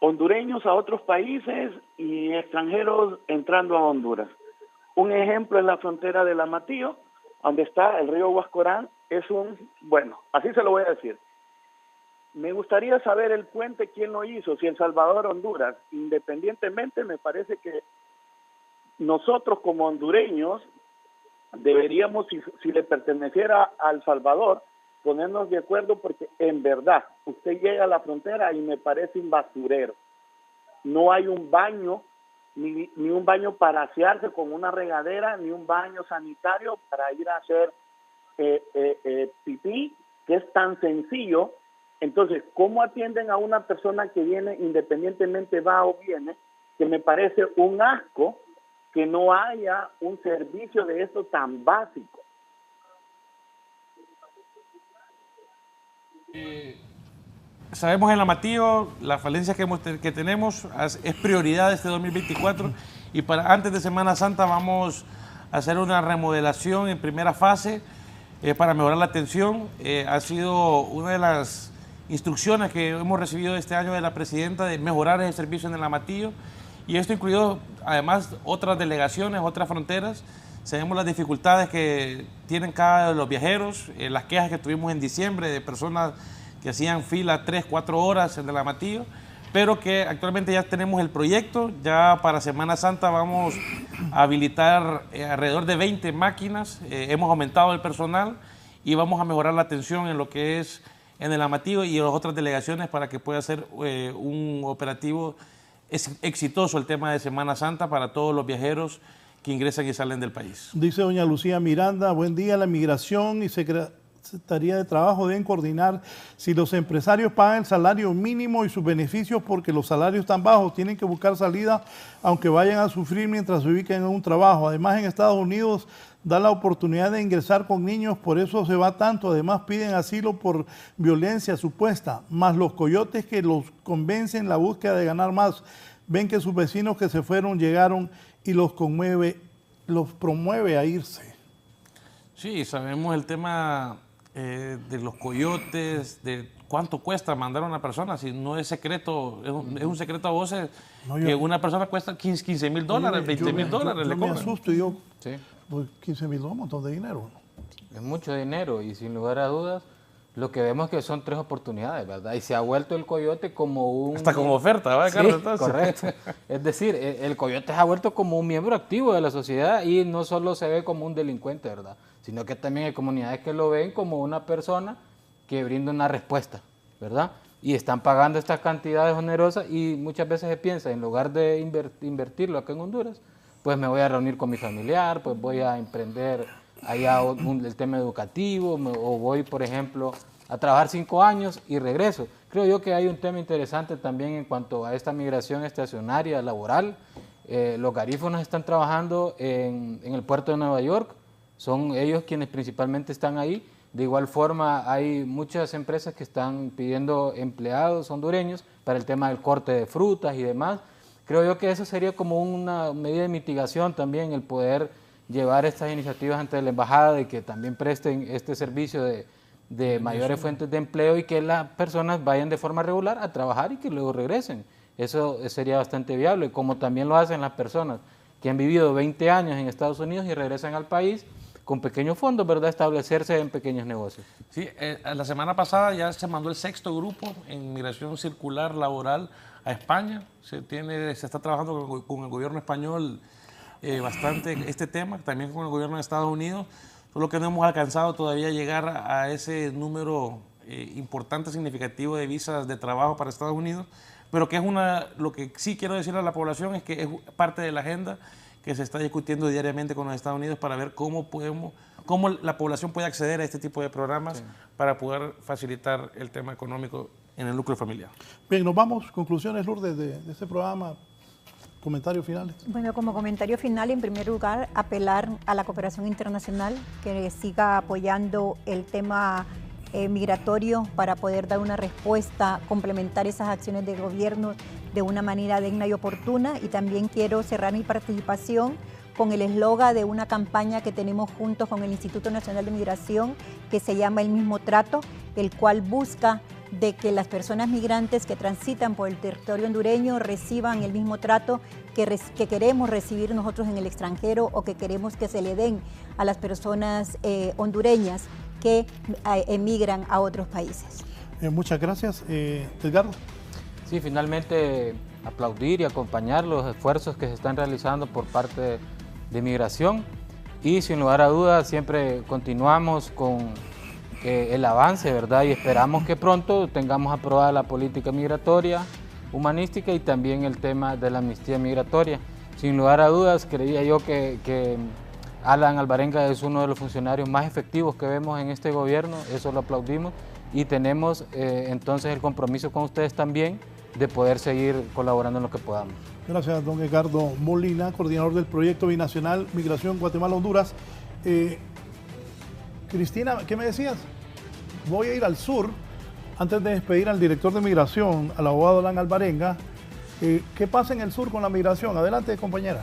hondureños a otros países y extranjeros entrando a Honduras. Un ejemplo es la frontera del Amatillo, donde está el río Huascorán. Bueno, así se lo voy a decir. Me gustaría saber el puente, quién lo hizo, si El Salvador o Honduras. Independientemente, me parece que nosotros como hondureños deberíamos, si le perteneciera a El Salvador, ponernos de acuerdo, porque en verdad usted llega a la frontera y me parece un basurero. No hay un baño, ni un baño para asearse con una regadera, ni un baño sanitario para ir a hacer pipí, que es tan sencillo. Entonces, ¿cómo atienden a una persona que viene, independientemente va o viene, que me parece un asco que no haya un servicio de esto tan básico? Sabemos en el Amatillo la falencia que tenemos es prioridad este 2024 y para antes de Semana Santa vamos a hacer una remodelación en primera fase para mejorar la atención. Ha sido una de las instrucciones que hemos recibido este año de la presidenta de mejorar el servicio en el Amatillo, y esto incluido además otras delegaciones, otras fronteras. Sabemos las dificultades que tienen cada uno de los viajeros, las quejas que tuvimos en diciembre de personas que hacían fila 3-4 horas en el Amatillo, pero que actualmente ya tenemos el proyecto. Ya para Semana Santa vamos a habilitar alrededor de 20 máquinas, hemos aumentado el personal y vamos a mejorar la atención en lo que es en el Amatillo y en las otras delegaciones para que pueda ser un operativo exitoso el tema de Semana Santa para todos los viajeros que ingresan y salen del país. Dice doña Lucía Miranda, buen día, la migración y Secretaría de Trabajo deben coordinar si los empresarios pagan el salario mínimo y sus beneficios porque los salarios tan bajos, tienen que buscar salida aunque vayan a sufrir mientras se ubiquen en un trabajo. Además, en Estados Unidos da la oportunidad de ingresar con niños, por eso se va tanto. Además, piden asilo por violencia supuesta, más los coyotes que los convencen la búsqueda de ganar más. Ven que sus vecinos que se fueron llegaron y los promueve a irse. Sí, sabemos el tema de los coyotes, de cuánto cuesta mandar a una persona, si no es secreto, es un secreto a voces, que una persona cuesta $15,000, $20,000 le me cobran. asusto y yo, Sí. pues 15,000 es un montón de dinero. Es mucho dinero y sin lugar a dudas lo que vemos es que son 3 oportunidades, ¿verdad? Y se ha vuelto el coyote como un... Hasta como oferta, ¿verdad, Sí, Carlos? Entonces. correcto. Es decir, el coyote se ha vuelto como un miembro activo de la sociedad y no solo se ve como un delincuente, ¿verdad? Sino que también hay comunidades que lo ven como una persona que brinda una respuesta, ¿verdad? Y están pagando estas cantidades onerosas y muchas veces se piensa, en lugar de invertirlo acá en Honduras, pues me voy a reunir con mi familiar, pues voy a emprender allá el tema educativo, o voy, por ejemplo, a trabajar 5 años y regreso. Creo yo que hay un tema interesante también en cuanto a esta migración estacionaria laboral. Los garífonos están trabajando en el puerto de Nueva York, son ellos quienes principalmente están ahí. De igual forma, hay muchas empresas que están pidiendo empleados hondureños para el tema del corte de frutas y demás. Creo yo que eso sería como una medida de mitigación también, el poder llevar estas iniciativas ante la embajada de que también presten este servicio de mayores fuentes de empleo y que las personas vayan de forma regular a trabajar y que luego regresen. Eso sería bastante viable, como también lo hacen las personas que han vivido 20 años en Estados Unidos y regresan al país con pequeños fondos, ¿verdad? Establecerse en pequeños negocios. Sí, la semana pasada ya se mandó el 6º grupo en migración circular laboral a España. Se está trabajando con el gobierno español bastante este tema, también con el gobierno de Estados Unidos, solo que no hemos alcanzado todavía llegar a ese número importante, significativo de visas de trabajo para Estados Unidos, pero que es lo que sí quiero decirle a la población es que es parte de la agenda que se está discutiendo diariamente con los Estados Unidos para ver cómo la población puede acceder a este tipo de programas para poder facilitar el tema económico en el núcleo familiar. Bien, nos vamos. Conclusiones, Lourdes, de este programa. Comentarios finales. Bueno, como comentario final, en primer lugar, apelar a la cooperación internacional que siga apoyando el tema migratorio para poder dar una respuesta, complementar esas acciones de gobierno de una manera digna y oportuna. Y también quiero cerrar mi participación con el eslogan de una campaña que tenemos juntos con el Instituto Nacional de Migración, que se llama El Mismo Trato, el cual busca de que las personas migrantes que transitan por el territorio hondureño reciban el mismo trato que queremos recibir nosotros en el extranjero, o que queremos que se le den a las personas hondureñas que emigran a otros países. Muchas gracias. Edgardo. Sí, finalmente aplaudir y acompañar los esfuerzos que se están realizando por parte de Migración, y sin lugar a dudas siempre continuamos con el avance, ¿verdad? Y esperamos que pronto tengamos aprobada la política migratoria humanística y también el tema de la amnistía migratoria. Sin lugar a dudas, creía yo que Alan Alvarenga es uno de los funcionarios más efectivos que vemos en este gobierno, eso lo aplaudimos, y tenemos entonces el compromiso con ustedes también de poder seguir colaborando en lo que podamos. Gracias, don Edgardo Molina, coordinador del proyecto binacional Migración Guatemala-Honduras. Cristina, ¿qué me decías? Voy a ir al sur, antes de despedir al director de Migración, al abogado Alan Alvarenga. ¿Qué pasa en el sur con la migración? Adelante, compañera.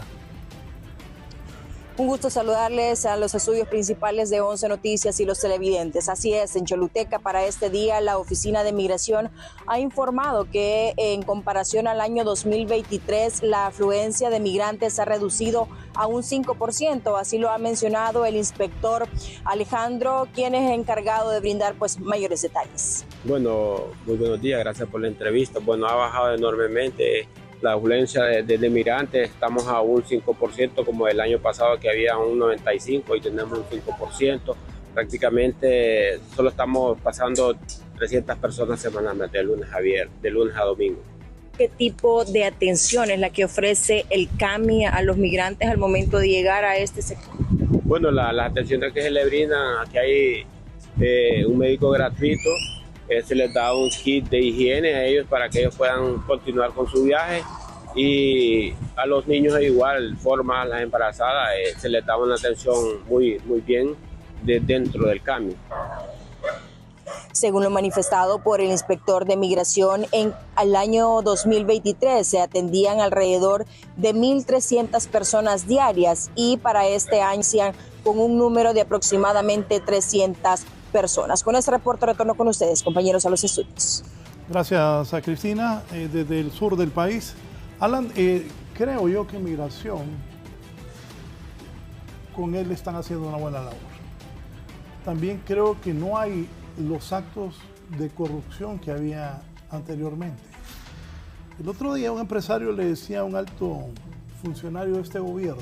Un gusto saludarles a los estudios principales de 11 Noticias y los televidentes. Así es, en Choluteca para este día la Oficina de Migración ha informado que en comparación al año 2023 la afluencia de migrantes ha reducido a un 5%, así lo ha mencionado el inspector Alejandro, quien es encargado de brindar mayores detalles. Bueno, muy buenos días, gracias por la entrevista. Bueno, ha bajado enormemente la afluencia de migrantes, estamos a un 5%, como el año pasado que había un 95% y tenemos un 5%. Prácticamente solo estamos pasando 300 personas semanalmente de lunes a domingo. ¿Qué tipo de atención es la que ofrece el CAMI a los migrantes al momento de llegar a este sector? Bueno, las atenciones que se le brindan, aquí hay un médico gratuito, se les da un kit de higiene a ellos para que ellos puedan continuar con su viaje, y a los niños de igual forma, a las embarazadas, se les da una atención muy bien dentro del CAMI. Según lo manifestado por el inspector de Migración, en el año 2023 se atendían alrededor de 1.300 personas diarias, y para este año con un número de aproximadamente 300 personas. Con este reporte retorno con ustedes, compañeros, a los estudios. Gracias a Cristina, desde el sur del país. Alan, creo yo que Migración, con él están haciendo una buena labor. También creo que no hay los actos de corrupción que había anteriormente. El otro día un empresario le decía a un alto funcionario de este gobierno,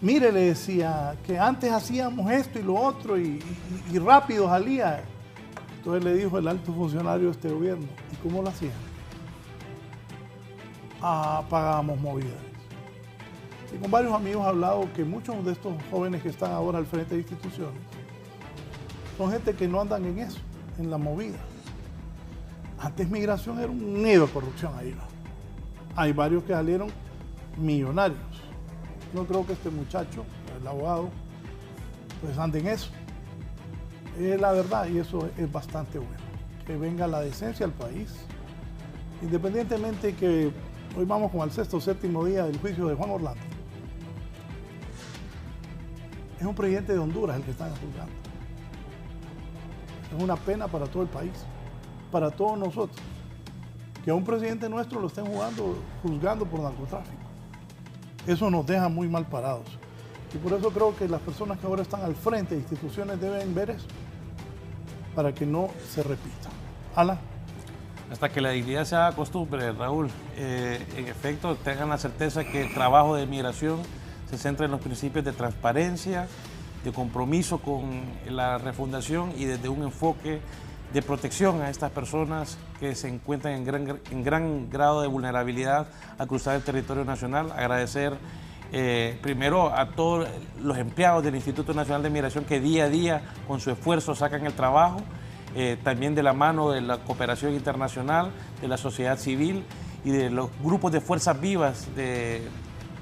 mire, le decía, que antes hacíamos esto y lo otro y rápido salía. Entonces le dijo el alto funcionario de este gobierno, ¿y cómo lo hacían? Pagábamos movidas. Y con varios amigos he hablado que muchos de estos jóvenes que están ahora al frente de instituciones son gente que no andan en eso, en la movida. Antes Migración era un nido de corrupción ahí, ¿no? Hay varios que salieron millonarios. No creo que este muchacho, el abogado, pues ande en eso. Es la verdad, y eso es bastante bueno. Que venga la decencia al país. Independientemente que hoy vamos con el 6º o 7º día del juicio de Juan Orlando. Es un presidente de Honduras el que están juzgando. Es una pena para todo el país, para todos nosotros, que a un presidente nuestro lo estén juzgando por narcotráfico. Eso nos deja muy mal parados. Y por eso creo que las personas que ahora están al frente de instituciones deben ver eso, para que no se repita. Alan. Hasta que la dignidad se haga costumbre, Raúl. En efecto, tengan la certeza que el trabajo de Migración se centra en los principios de transparencia, de compromiso con la refundación y desde un enfoque de protección a estas personas que se encuentran en gran grado de vulnerabilidad al cruzar el territorio nacional. Agradecer primero a todos los empleados del Instituto Nacional de Migración que día a día con su esfuerzo sacan el trabajo, también de la mano de la cooperación internacional, de la sociedad civil y de los grupos de fuerzas vivas de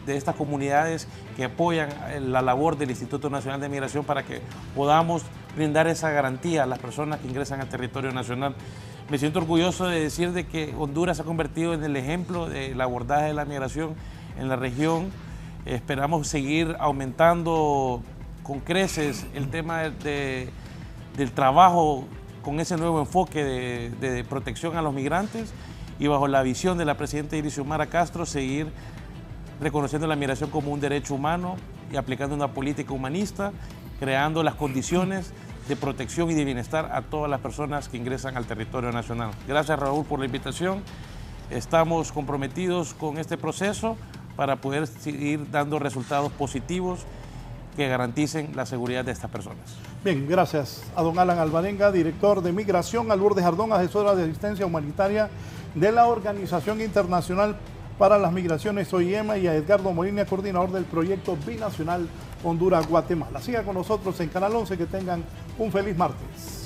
estas comunidades que apoyan la labor del Instituto Nacional de Migración para que podamos brindar esa garantía a las personas que ingresan al territorio nacional. Me siento orgulloso de decir de que Honduras se ha convertido en el ejemplo del abordaje de la migración en la región. Esperamos seguir aumentando con creces el tema del trabajo con ese nuevo enfoque de protección a los migrantes y bajo la visión de la presidenta Iris Xiomara Castro seguir reconociendo la migración como un derecho humano y aplicando una política humanista, creando las condiciones de protección y de bienestar a todas las personas que ingresan al territorio nacional. Gracias, Raúl, por la invitación. Estamos comprometidos con este proceso para poder seguir dando resultados positivos que garanticen la seguridad de estas personas. Bien, gracias a don Alan Alvarenga, director de Migración, a Lourdes Jardón, asesora de asistencia humanitaria de la Organización Internacional para las Migraciones OIM, y a Edgardo Molina, coordinador del proyecto binacional Honduras-Guatemala. Siga con nosotros en Canal 11, que tengan un feliz martes.